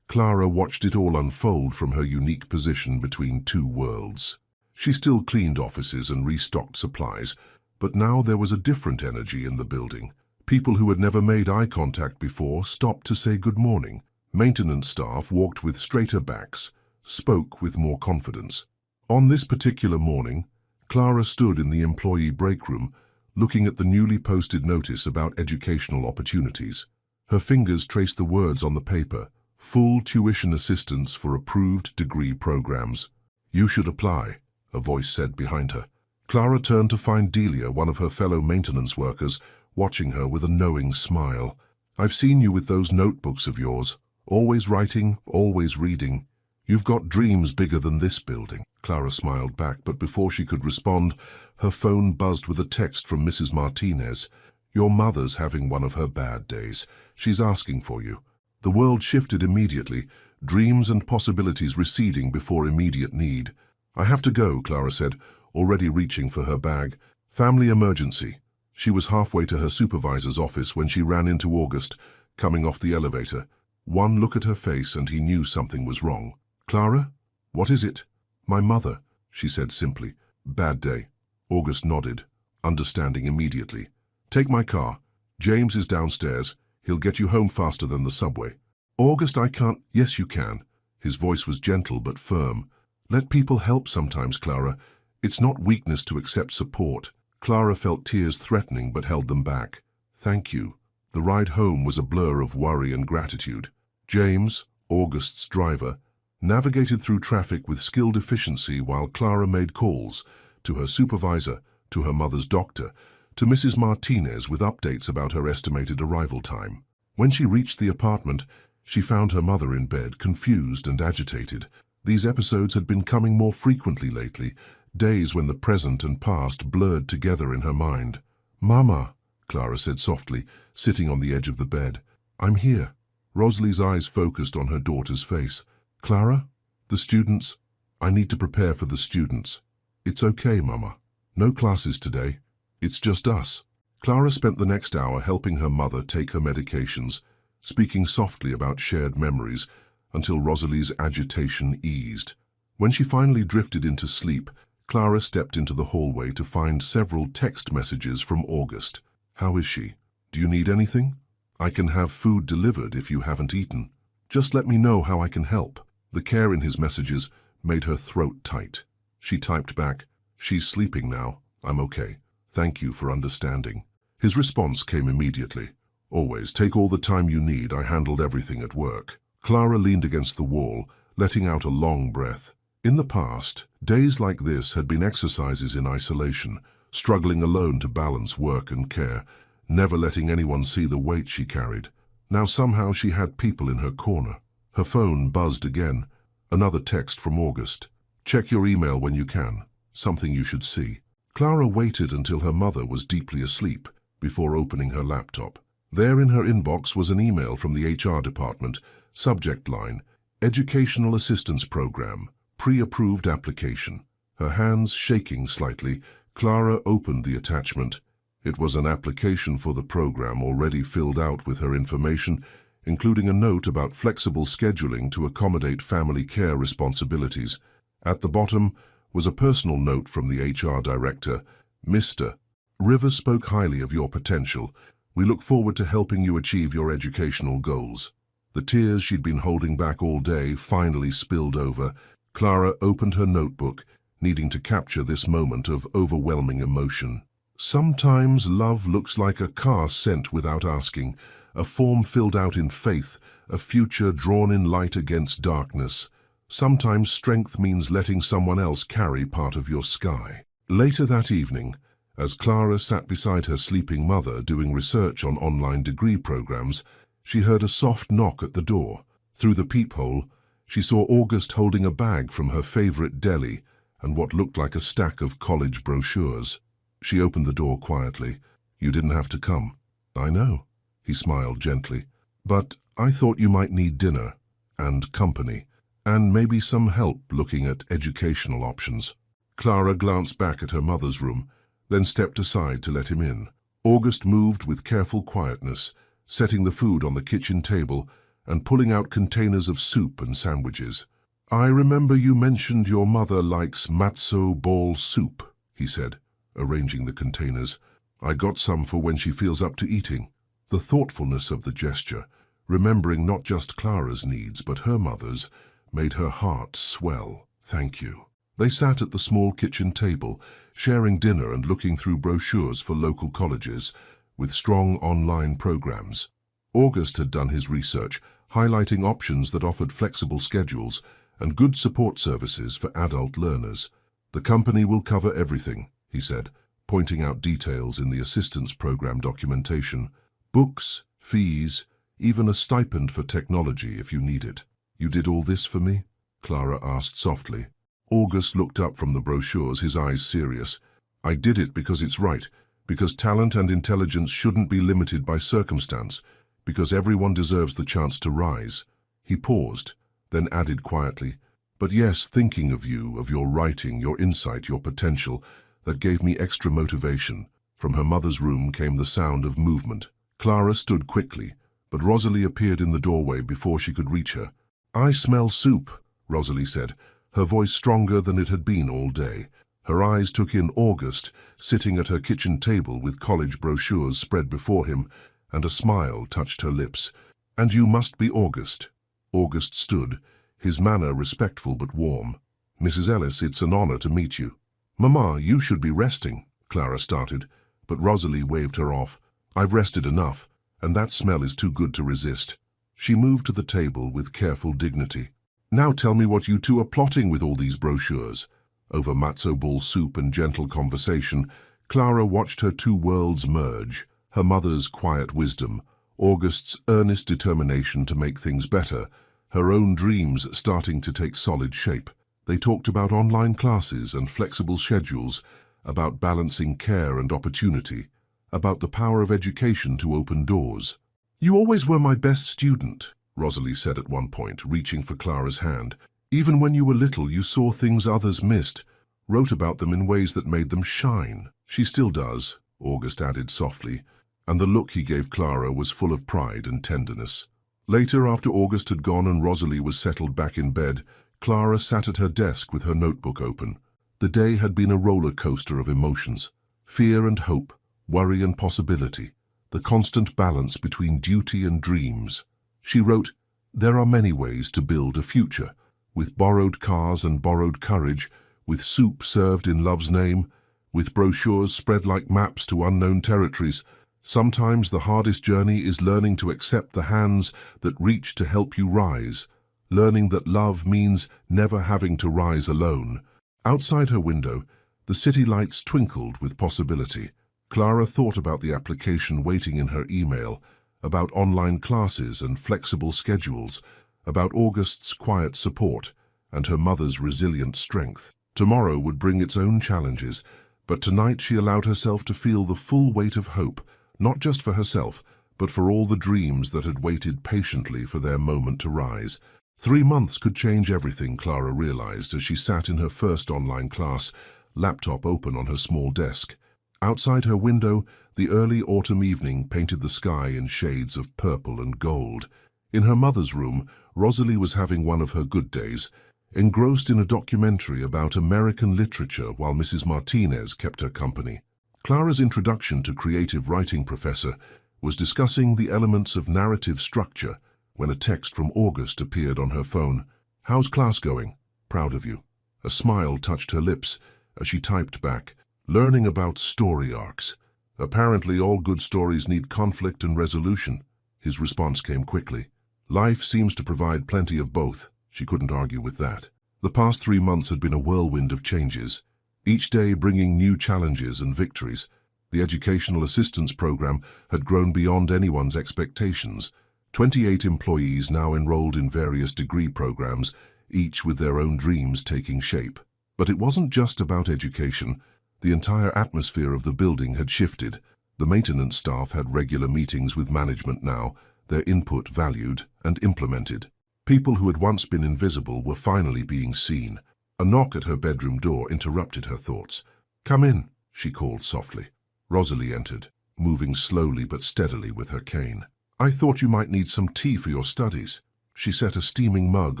S1: Clara watched it all unfold from her unique position between two worlds. She still cleaned offices and restocked supplies, but now there was a different energy in the building. People who had never made eye contact before stopped to say good morning. Maintenance staff walked with straighter backs, spoke with more confidence. On this particular morning, Clara stood in the employee break room, looking at the newly posted notice about educational opportunities. Her fingers traced the words on the paper: full tuition assistance for approved degree programs. "You should apply," a voice said behind her. Clara turned to find Delia, one of her fellow maintenance workers, watching her with a knowing smile. "I've seen you with those notebooks of yours, always writing, always reading. You've got dreams bigger than this building." Clara smiled back, but before she could respond, her phone buzzed with a text from Mrs. Martinez. "Your mother's having one of her bad days. She's asking for you." The world shifted immediately, dreams and possibilities receding before immediate need. "I have to go," Clara said, already reaching for her bag. "Family emergency." She was halfway to her supervisor's office when she ran into August, coming off the elevator. One look at her face and he knew something was wrong. "Clara? What is it?" "My mother," she said simply. "Bad day." August nodded, understanding immediately. "Take my car. James is downstairs. He'll get you home faster than the subway." "August, I can't." "Yes, you can." His voice was gentle but firm. "Let people help sometimes, Clara. It's not weakness to accept support." Clara felt tears threatening but held them back. "Thank you." The ride home was a blur of worry and gratitude. James, August's driver, navigated through traffic with skilled efficiency while Clara made calls to her supervisor, to her mother's doctor, to Mrs. Martinez with updates about her estimated arrival time. When she reached the apartment, she found her mother in bed, confused and agitated. These episodes had been coming more frequently lately, days when the present and past blurred together in her mind. "Mama," Clara said softly, sitting on the edge of the bed. "I'm here." Rosalie's eyes focused on her daughter's face. "Clara? The students? I need to prepare for the students." "It's okay, Mama. No classes today. It's just us." Clara spent the next hour helping her mother take her medications, speaking softly about shared memories until Rosalie's agitation eased. When she finally drifted into sleep, Clara stepped into the hallway to find several text messages from August. "How is she? Do you need anything? I can have food delivered if you haven't eaten. Just let me know how I can help." The care in his messages made her throat tight. She typed back, "She's sleeping now. I'm okay. Thank you for understanding." His response came immediately. "Always, take all the time you need. I handled everything at work." Clara leaned against the wall, letting out a long breath. In the past, days like this had been exercises in isolation, struggling alone to balance work and care, never letting anyone see the weight she carried. Now somehow she had people in her corner. Her phone buzzed again. Another text from August. "Check your email when you can. Something you should see." Clara waited until her mother was deeply asleep before opening her laptop. There in her inbox was an email from the HR department, subject line, Educational Assistance Program, pre-approved application. Her hands shaking slightly, Clara opened the attachment. It was an application for the program already filled out with her information, including a note about flexible scheduling to accommodate family care responsibilities. At the bottom was a personal note from the HR director. Mr. Rivers spoke highly of your potential. We look forward to helping you achieve your educational goals. The tears she'd been holding back all day finally spilled over. Clara opened her notebook, needing to capture this moment of overwhelming emotion. Sometimes love looks like a car sent without asking, a form filled out in faith, a future drawn in light against darkness. Sometimes strength means letting someone else carry part of your sky. Later that evening, as Clara sat beside her sleeping mother doing research on online degree programs, she heard a soft knock at the door. Through the peephole, she saw August holding a bag from her favorite deli and what looked like a stack of college brochures. She opened the door quietly. You didn't have to come. I know, he smiled gently. But I thought you might need dinner and company and maybe some help looking at educational options. Clara glanced back at her mother's room, then stepped aside to let him in. August moved with careful quietness, setting the food on the kitchen table and pulling out containers of soup and sandwiches. I remember you mentioned your mother likes matzo ball soup, he said, arranging the containers. I got some for when she feels up to eating. The thoughtfulness of the gesture, remembering not just Clara's needs but her mother's, made her heart swell. Thank you. They sat at the small kitchen table, sharing dinner and looking through brochures for local colleges, with strong online programs. August had done his research, highlighting options that offered flexible schedules and good support services for adult learners. The company will cover everything, he said, pointing out details in the assistance program documentation. Books, fees, even a stipend for technology if you need it. You did all this for me? Clara asked softly. August looked up from the brochures, his eyes serious. I did it because it's right, because talent and intelligence shouldn't be limited by circumstance, because everyone deserves the chance to rise. He paused, then added quietly, but yes, thinking of you, of your writing, your insight, your potential, that gave me extra motivation. From her mother's room came the sound of movement. Clara stood quickly, but Rosalie appeared in the doorway before she could reach her. I smell soup, Rosalie said, her voice stronger than it had been all day. Her eyes took in August, sitting at her kitchen table with college brochures spread before him, and a smile touched her lips. And you must be August. August stood, his manner respectful but warm. Mrs. Ellis, it's an honor to meet you. Mama, you should be resting, Clara started, but Rosalie waved her off. I've rested enough, and that smell is too good to resist. She moved to the table with careful dignity. Now tell me what you two are plotting with all these brochures. Over matzo ball soup and gentle conversation, Clara watched her two worlds merge, her mother's quiet wisdom, August's earnest determination to make things better, her own dreams starting to take solid shape. They talked about online classes and flexible schedules, about balancing care and opportunity, about the power of education to open doors. You always were my best student, Rosalie said at one point, reaching for Clara's hand. Even when you were little, you saw things others missed, wrote about them in ways that made them shine. She still does, August added softly, and the look he gave Clara was full of pride and tenderness. Later, after August had gone and Rosalie was settled back in bed, Clara sat at her desk with her notebook open. The day had been a roller coaster of emotions, fear and hope, worry and possibility, the constant balance between duty and dreams. She wrote, there are many ways to build a future, with borrowed cars and borrowed courage, with soup served in love's name, with brochures spread like maps to unknown territories. Sometimes the hardest journey is learning to accept the hands that reach to help you rise, learning that love means never having to rise alone. Outside her window, the city lights twinkled with possibility. Clara thought about the application waiting in her email, about online classes and flexible schedules, about August's quiet support and her mother's resilient strength. Tomorrow would bring its own challenges, but tonight she allowed herself to feel the full weight of hope, not just for herself, but for all the dreams that had waited patiently for their moment to rise. 3 months could change everything, Clara realized as she sat in her first online class, laptop open on her small desk. Outside her window, the early autumn evening painted the sky in shades of purple and gold. In her mother's room, Rosalie was having one of her good days, engrossed in a documentary about American literature while Mrs. Martinez kept her company. Clara's introduction to creative writing professor was discussing the elements of narrative structure when a text from August appeared on her phone. "How's class going? Proud of you." A smile touched her lips as she typed back, "Learning about story arcs. Apparently all good stories need conflict and resolution." His response came quickly. "Life seems to provide plenty of both." She couldn't argue with that. The past 3 months had been a whirlwind of changes, each day bringing new challenges and victories. The educational assistance program had grown beyond anyone's expectations. 28 employees now enrolled in various degree programs, each with their own dreams taking shape. But it wasn't just about education. The entire atmosphere of the building had shifted. The maintenance staff had regular meetings with management now, their input valued and implemented. People who had once been invisible were finally being seen. A knock at her bedroom door interrupted her thoughts. "Come in," she called softly. Rosalie entered, moving slowly but steadily with her cane. "I thought you might need some tea for your studies." She set a steaming mug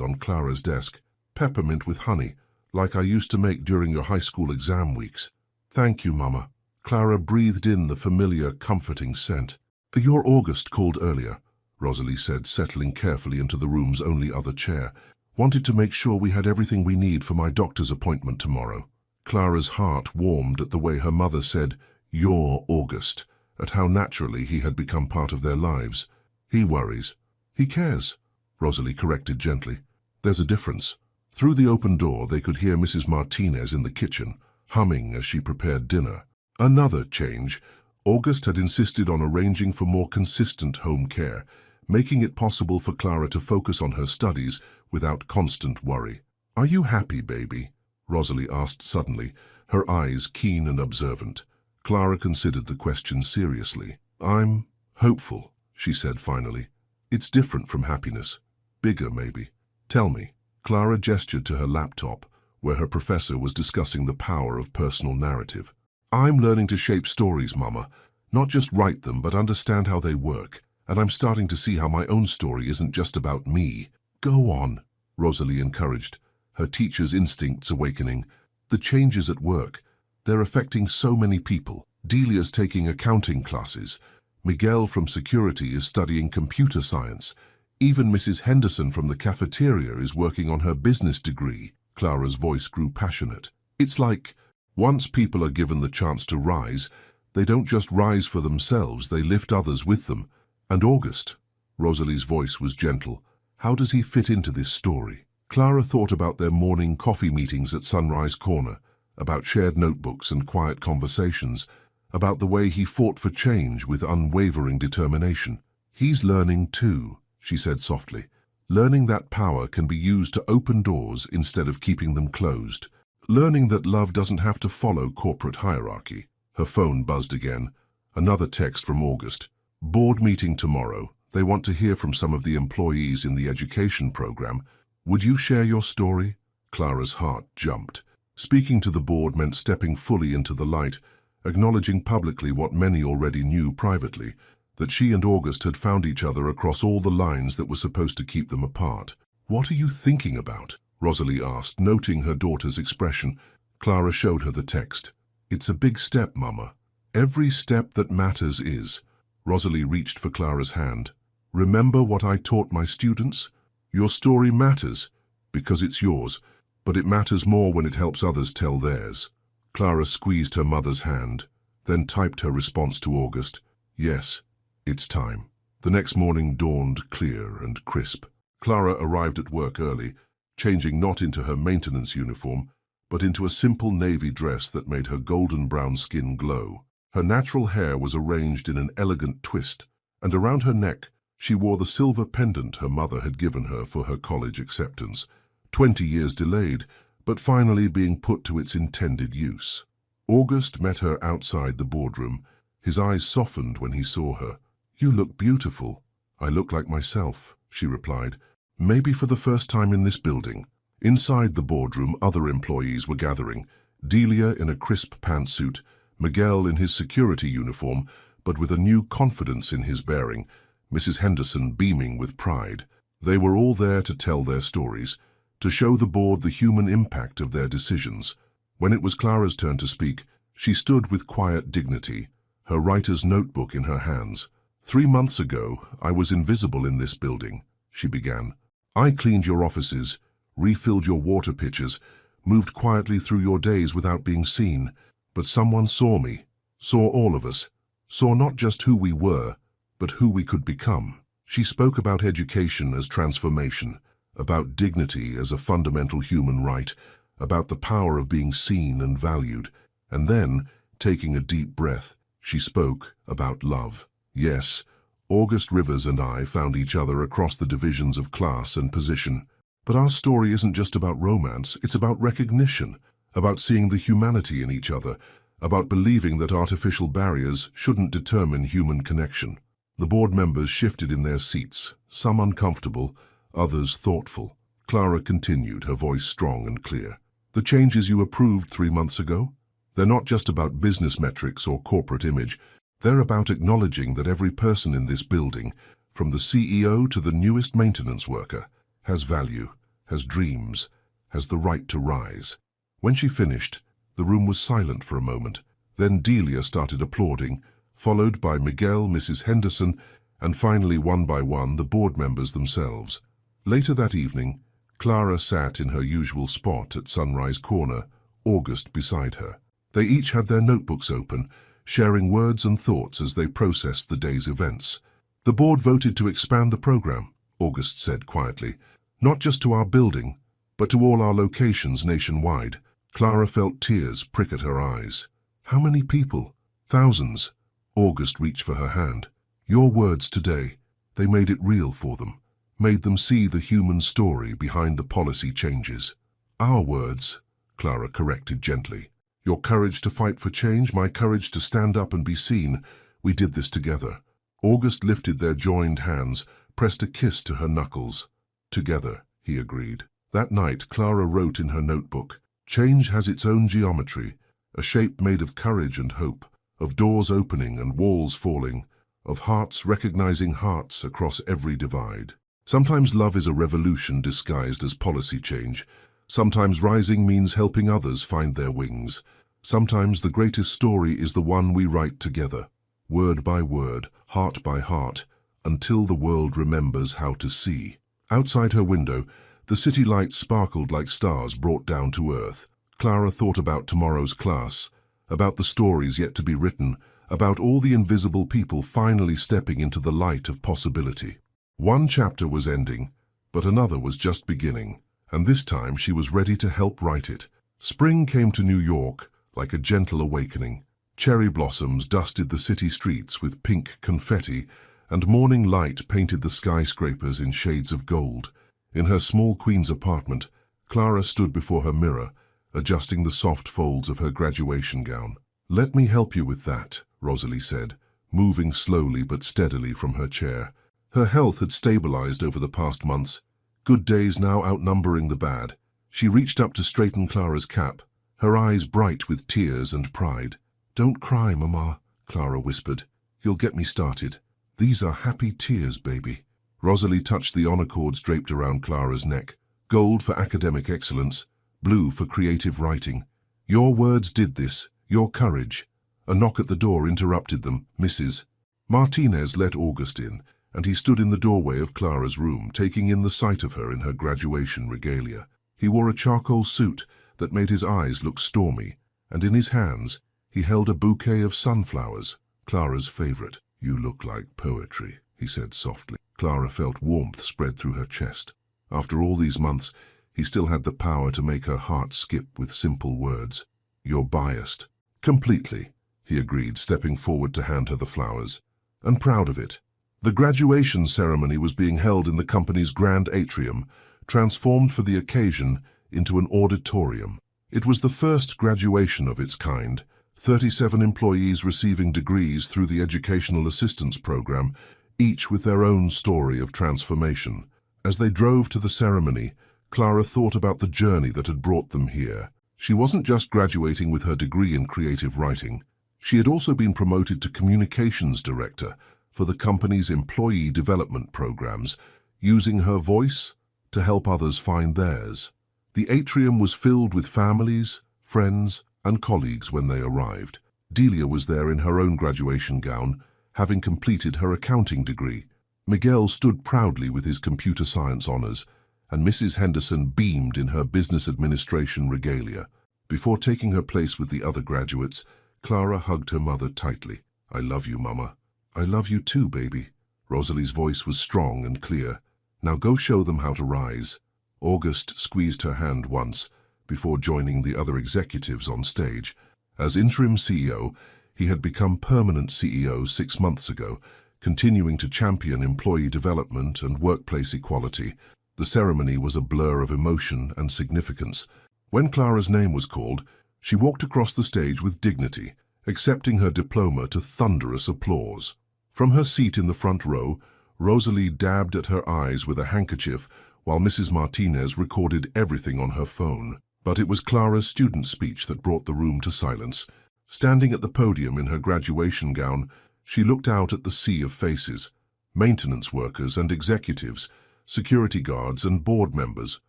S1: on Clara's desk. "Peppermint with honey, like I used to make during your high school exam weeks." "Thank you, Mama." Clara breathed in the familiar, comforting scent. "Your August called earlier," Rosalie said, settling carefully into the room's only other chair. "Wanted to make sure we had everything we need for my doctor's appointment tomorrow." Clara's heart warmed at the way her mother said, "Your August," at how naturally he had become part of their lives. "He worries. He cares," Rosalie corrected gently. "There's a difference." Through the open door, they could hear Mrs. Martinez in the kitchen, humming as she prepared dinner. Another change. August had insisted on arranging for more consistent home care, making it possible for Clara to focus on her studies without constant worry. "Are you happy, baby?" Rosalie asked suddenly, her eyes keen and observant. Clara considered the question seriously. "I'm hopeful," she said finally. "It's different from happiness. Bigger, maybe. Tell me." Clara gestured to her laptop, where her professor was discussing the power of personal narrative. "I'm learning to shape stories, Mama. Not just write them, but understand how they work. And I'm starting to see how my own story isn't just about me." "Go on," Rosalie encouraged, her teacher's instincts awakening. "The changes at work, they're affecting so many people. Delia's taking accounting classes. Miguel from security is studying computer science. Even Mrs. Henderson from the cafeteria is working on her business degree." Clara's voice grew passionate. "It's like, once people are given the chance to rise, they don't just rise for themselves, they lift others with them. And August," Rosalie's voice was gentle, "how does he fit into this story?" Clara thought about their morning coffee meetings at Sunrise Corner, about shared notebooks and quiet conversations, about the way he fought for change with unwavering determination. "He's learning too," she said softly. "Learning that power can be used to open doors instead of keeping them closed. Learning that love doesn't have to follow corporate hierarchy." Her phone buzzed again. Another text from August. "Board meeting tomorrow. They want to hear from some of the employees in the education program. Would you share your story?" Clara's heart jumped. Speaking to the board meant stepping fully into the light, acknowledging publicly what many already knew privately, that she and August had found each other across all the lines that were supposed to keep them apart. "What are you thinking about?" Rosalie asked, noting her daughter's expression. Clara showed her the text. "It's a big step, Mama. Every step that matters is." Rosalie reached for Clara's hand. "Remember what I taught my students? Your story matters because it's yours, but it matters more when it helps others tell theirs." Clara squeezed her mother's hand, then typed her response to August. "Yes, it's time." The next morning dawned clear and crisp. Clara arrived at work early, changing not into her maintenance uniform, but into a simple navy dress that made her golden brown skin glow. Her natural hair was arranged in an elegant twist, and around her neck she wore the silver pendant her mother had given her for her college acceptance. 20 years delayed, but finally being put to its intended use. August met her outside the boardroom. His eyes softened when he saw her. "You look beautiful." "I look like myself," she replied. "Maybe for the first time in this building." Inside the boardroom, other employees were gathering. Delia in a crisp pantsuit, Miguel in his security uniform, but with a new confidence in his bearing, Mrs. Henderson beaming with pride. They were all there to tell their stories, to show the board the human impact of their decisions. When it was Clara's turn to speak, she stood with quiet dignity, her writer's notebook in her hands. "3 months ago, I was invisible in this building," she began. "I cleaned your offices, refilled your water pitchers, moved quietly through your days without being seen. But someone saw me, saw all of us, saw not just who we were, but who we could become." She spoke about education as transformation, about dignity as a fundamental human right, about the power of being seen and valued. And then, taking a deep breath, she spoke about love. "Yes, August Rivers and I found each other across the divisions of class and position. But our story isn't just about romance, it's about recognition, about seeing the humanity in each other, about believing that artificial barriers shouldn't determine human connection." The board members shifted in their seats, some uncomfortable, others thoughtful. Clara continued, her voice strong and clear. "The changes you approved 3 months ago? They're not just about business metrics or corporate image. They're about acknowledging that every person in this building, from the CEO to the newest maintenance worker, has value, has dreams, has the right to rise." When she finished, the room was silent for a moment. Then Delia started applauding, followed by Miguel, Mrs. Henderson, and finally, one by one, the board members themselves. Later that evening, Clara sat in her usual spot at Sunrise Corner, August beside her. They each had their notebooks open, sharing words and thoughts as they processed the day's events. "The board voted to expand the program," August said quietly. "Not just to our building, but to all our locations nationwide." Clara felt tears prick at her eyes. "How many people?" "Thousands." August reached for her hand. "Your words today, they made it real for them, made them see the human story behind the policy changes." "Our words," Clara corrected gently. "Your courage to fight for change, my courage to stand up and be seen. We did this together." August lifted their joined hands, pressed a kiss to her knuckles. "Together," he agreed. That night, Clara wrote in her notebook, "Change has its own geometry, a shape made of courage and hope, of doors opening and walls falling, of hearts recognizing hearts across every divide." Sometimes love is a revolution disguised as policy change. Sometimes rising means helping others find their wings. Sometimes the greatest story is the one we write together, word by word, heart by heart, until the world remembers how to see. Outside her window, the city lights sparkled like stars brought down to earth. Clara thought about tomorrow's class, about the stories yet to be written, about all the invisible people finally stepping into the light of possibility. One chapter was ending, but another was just beginning, and this time she was ready to help write it. Spring came to New York like a gentle awakening. Cherry blossoms dusted the city streets with pink confetti, and morning light painted the skyscrapers in shades of gold. In her small Queens apartment, Clara stood before her mirror, adjusting the soft folds of her graduation gown. "Let me help you with that," Rosalie said, moving slowly but steadily from her chair. Her health had stabilized over the past months, good days now outnumbering the bad. She reached up to straighten Clara's cap, her eyes bright with tears and pride. "Don't cry, Mama," Clara whispered. "You'll get me started. These are happy tears, baby." Rosalie touched the honor cords draped around Clara's neck. Gold for academic excellence, blue for creative writing. "Your words did this, your courage." A knock at the door interrupted them. Mrs. Martinez let August in, and he stood in the doorway of Clara's room, taking in the sight of her in her graduation regalia. He wore a charcoal suit that made his eyes look stormy, and in his hands he held a bouquet of sunflowers, Clara's favorite. "You look like poetry," he said softly. Clara felt warmth spread through her chest. After all these months, he still had the power to make her heart skip with simple words. "You're biased." "Completely," he agreed, stepping forward to hand her the flowers. "And proud of it." The graduation ceremony was being held in the company's grand atrium, transformed for the occasion into an auditorium. It was the first graduation of its kind, 37 employees receiving degrees through the Educational Assistance Program, each with their own story of transformation. As they drove to the ceremony, Clara thought about the journey that had brought them here. She wasn't just graduating with her degree in creative writing. She had also been promoted to communications director for the company's employee development programs, using her voice to help others find theirs. The atrium was filled with families, friends, and colleagues when they arrived. Delia was there in her own graduation gown, having completed her accounting degree. Miguel stood proudly with his computer science honors, and Mrs. Henderson beamed in her business administration regalia. Before taking her place with the other graduates, Clara hugged her mother tightly. "I love you, Mama." "I love you too, baby." Rosalie's voice was strong and clear. "Now go show them how to rise." August squeezed her hand once, before joining the other executives on stage. As interim CEO, he had become permanent CEO 6 months ago, continuing to champion employee development and workplace equality. The ceremony was a blur of emotion and significance. When Clara's name was called, she walked across the stage with dignity, accepting her diploma to thunderous applause. From her seat in the front row, Rosalie dabbed at her eyes with a handkerchief while Mrs. Martinez recorded everything on her phone. But it was Clara's student speech that brought the room to silence. Standing at the podium in her graduation gown, she looked out at the sea of faces, maintenance workers and executives, security guards and board members,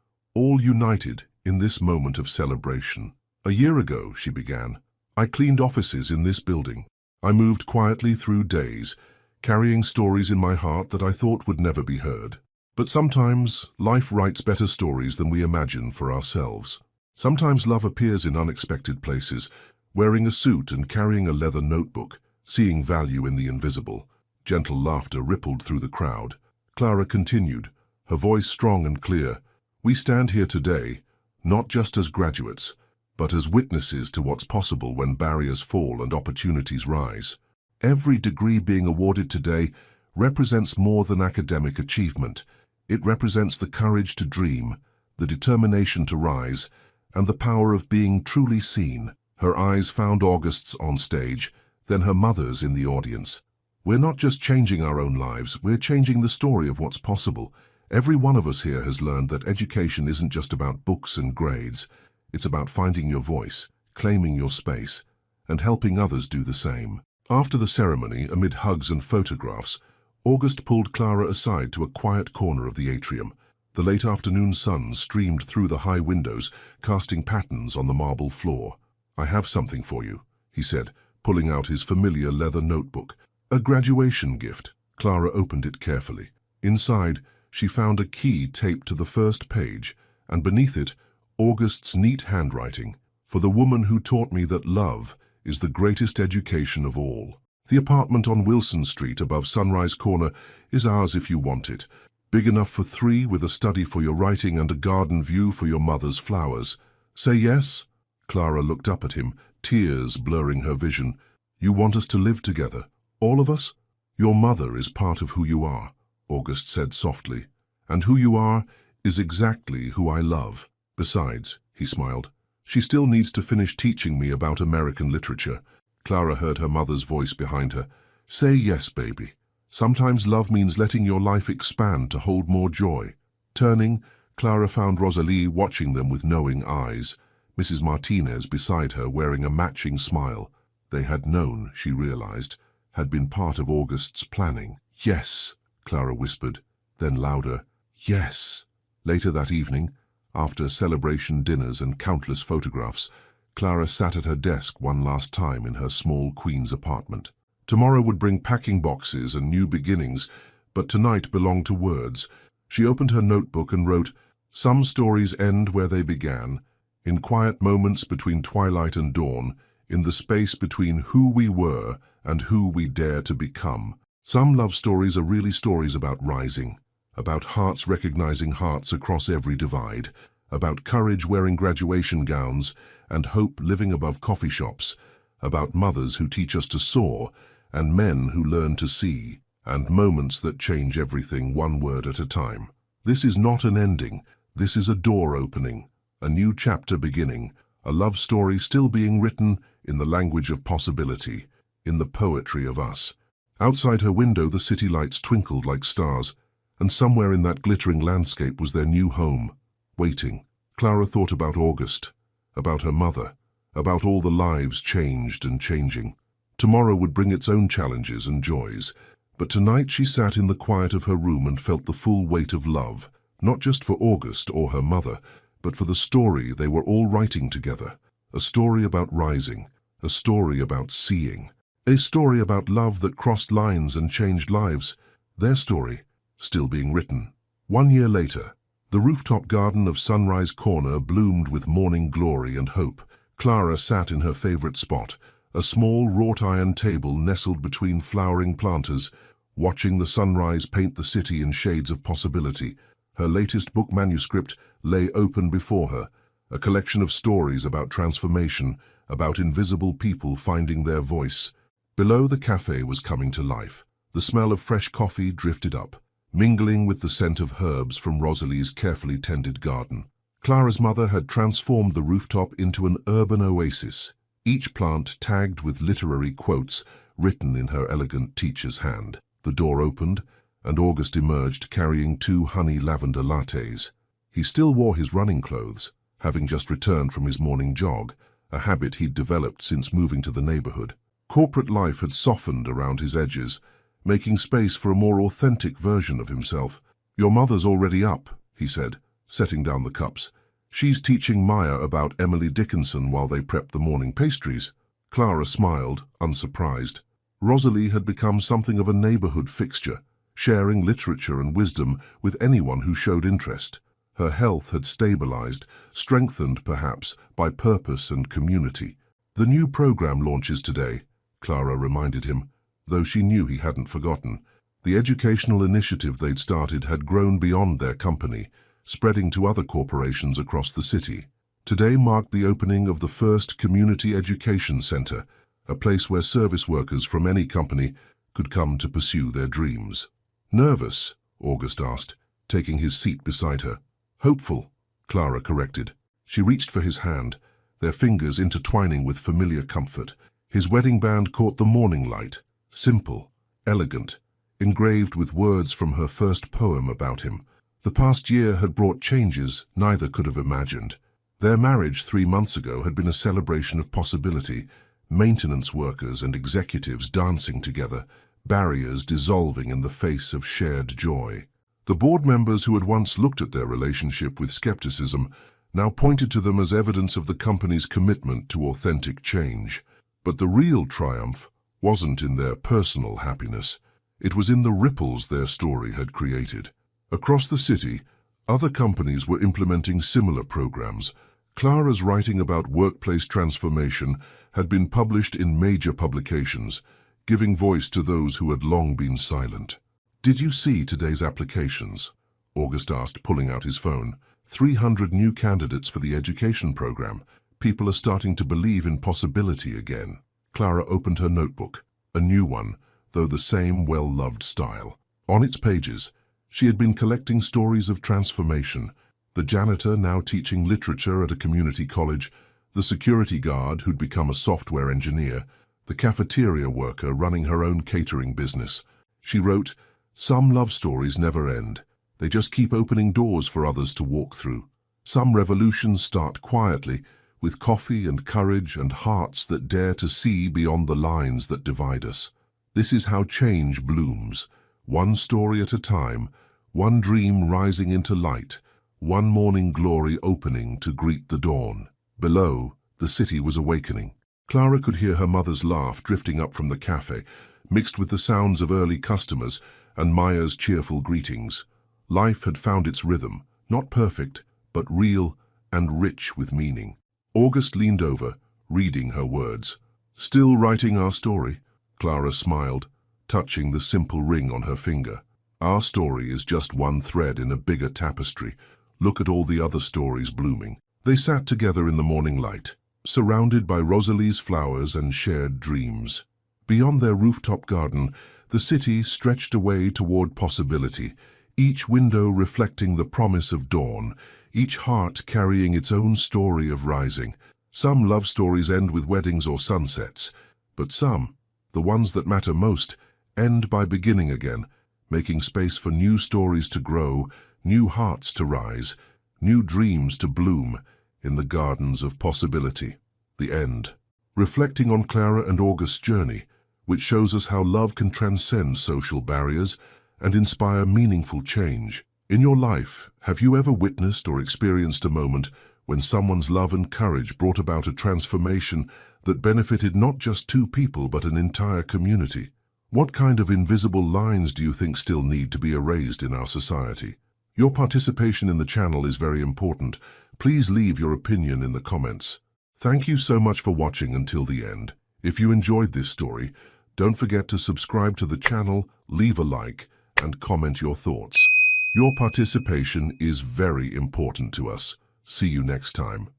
S1: all united in this moment of celebration. "A year ago," she began, "I cleaned offices in this building. I moved quietly through days, carrying stories in my heart that I thought would never be heard. But sometimes life writes better stories than we imagine for ourselves. Sometimes love appears in unexpected places, wearing a suit and carrying a leather notebook, seeing value in the invisible." Gentle laughter rippled through the crowd. Clara continued, her voice strong and clear. "We stand here today, not just as graduates, but as witnesses to what's possible when barriers fall and opportunities rise. Every degree being awarded today represents more than academic achievement. It represents the courage to dream, the determination to rise, and the power of being truly seen." Her eyes found August's on stage, then her mother's in the audience. "We're not just changing our own lives, we're changing the story of what's possible. Every one of us here has learned that education isn't just about books and grades. It's about finding your voice, claiming your space, and helping others do the same." After the ceremony, amid hugs and photographs, August pulled Clara aside to a quiet corner of the atrium. The late afternoon sun streamed through the high windows, casting patterns on the marble floor. "I have something for you," he said, pulling out his familiar leather notebook. "A graduation gift." Clara opened it carefully. Inside, she found a key taped to the first page, and beneath it, August's neat handwriting. "For the woman who taught me that love is the greatest education of all. The apartment on Wilson Street above Sunrise Corner is ours if you want it. Big enough for 3 with a study for your writing and a garden view for your mother's flowers. Say yes?" Clara looked up at him, tears blurring her vision. "You want us to live together, all of us?" "Your mother is part of who you are," August said softly. "And who you are is exactly who I love. Besides," he smiled, "she still needs to finish teaching me about American literature." Clara heard her mother's voice behind her. "Say yes, baby. Sometimes love means letting your life expand to hold more joy." Turning, Clara found Rosalie watching them with knowing eyes, Mrs. Martinez beside her wearing a matching smile. They had known, she realized, had been part of August's planning. "Yes," Clara whispered, then louder, "Yes." Later that evening, after celebration dinners and countless photographs, Clara sat at her desk one last time in her small Queens apartment. Tomorrow would bring packing boxes and new beginnings, but tonight belonged to words. She opened her notebook and wrote, "Some stories end where they began, in quiet moments between twilight and dawn, in the space between who we were and who we dare to become. Some love stories are really stories about rising, about hearts recognizing hearts across every divide, about courage wearing graduation gowns and hope living above coffee shops, about mothers who teach us to soar and men who learn to see, and moments that change everything one word at a time. This is not an ending, this is a door opening, a new chapter beginning, a love story still being written in the language of possibility, in the poetry of us. Outside her window, the city lights twinkled like stars, and somewhere in that glittering landscape was their new home, waiting. Clara thought about August, about her mother, about all the lives changed and changing. Tomorrow would bring its own challenges and joys, but tonight she sat in the quiet of her room and felt the full weight of love, not just for August or her mother, but for the story they were all writing together. A story about rising, a story about seeing, a story about love that crossed lines and changed lives. Their story, still being written. 1 year later, the rooftop garden of Sunrise Corner bloomed with morning glory and hope. Clara sat in her favorite spot, a small wrought-iron table nestled between flowering planters, watching the sunrise paint the city in shades of possibility. Her latest book manuscript lay open before her, a collection of stories about transformation, about invisible people finding their voice. Below, the cafe was coming to life. The smell of fresh coffee drifted up, mingling with the scent of herbs from Rosalie's carefully tended garden. Clara's mother had transformed the rooftop into an urban oasis, each plant tagged with literary quotes written in her elegant teacher's hand. The door opened, and August emerged carrying 2 honey lavender lattes. He still wore his running clothes, having just returned from his morning jog, a habit he'd developed since moving to the neighborhood. Corporate life had softened around his edges, making space for a more authentic version of himself. "Your mother's already up," he said, setting down the cups. "She's teaching Maya about Emily Dickinson while they prep the morning pastries." Clara smiled, unsurprised. Rosalie had become something of a neighborhood fixture, sharing literature and wisdom with anyone who showed interest. Her health had stabilized, strengthened perhaps by purpose and community. "The new program launches today," Clara reminded him, though she knew he hadn't forgotten. The educational initiative they'd started had grown beyond their company, spreading to other corporations across the city. Today marked the opening of the first community education center, a place where service workers from any company could come to pursue their dreams. "Nervous?" August asked, taking his seat beside her. "Hopeful," Clara corrected. She reached for his hand, their fingers intertwining with familiar comfort. His wedding band caught the morning light, simple, elegant, engraved with words from her first poem about him. The past year had brought changes neither could have imagined. Their marriage 3 months ago had been a celebration of possibility, maintenance workers and executives dancing together, barriers dissolving in the face of shared joy. The board members who had once looked at their relationship with skepticism now pointed to them as evidence of the company's commitment to authentic change. But the real triumph wasn't in their personal happiness. It was in the ripples their story had created. Across the city, other companies were implementing similar programs. Clara's writing about workplace transformation had been published in major publications, giving voice to those who had long been silent. "Did you see today's applications?" August asked, pulling out his phone. 300 new candidates for the education program. People are starting to believe in possibility again. Clara opened her notebook, a new one, though the same well-loved style. On its pages, she had been collecting stories of transformation. The janitor now teaching literature at a community college, the security guard who'd become a software engineer, the cafeteria worker running her own catering business. She wrote, "Some love stories never end. They just keep opening doors for others to walk through. Some revolutions start quietly, with coffee and courage and hearts that dare to see beyond the lines that divide us. This is how change blooms, one story at a time, one dream rising into light, one morning glory opening to greet the dawn." Below, the city was awakening. Clara could hear her mother's laugh drifting up from the cafe, mixed with the sounds of early customers and Maya's cheerful greetings. Life had found its rhythm, not perfect, but real and rich with meaning. August leaned over, reading her words. "Still writing our story?" Clara smiled, touching the simple ring on her finger. "Our story is just one thread in a bigger tapestry. Look at all the other stories blooming." They sat together in the morning light, surrounded by Rosalie's flowers and shared dreams. Beyond their rooftop garden, the city stretched away toward possibility, each window reflecting the promise of dawn, each heart carrying its own story of rising. Some love stories end with weddings or sunsets, but some, the ones that matter most, end by beginning again, making space for new stories to grow, new hearts to rise, new dreams to bloom in the gardens of possibility. The end. Reflecting on Clara and August's journey, which shows us how love can transcend social barriers and inspire meaningful change. In your life, have you ever witnessed or experienced a moment when someone's love and courage brought about a transformation that benefited not just two people but an entire community? What kind of invisible lines do you think still need to be erased in our society? Your participation in the channel is very important. Please leave your opinion in the comments. Thank you so much for watching until the end. If you enjoyed this story, don't forget to subscribe to the channel, leave a like, and comment your thoughts. Your participation is very important to us. See you next time.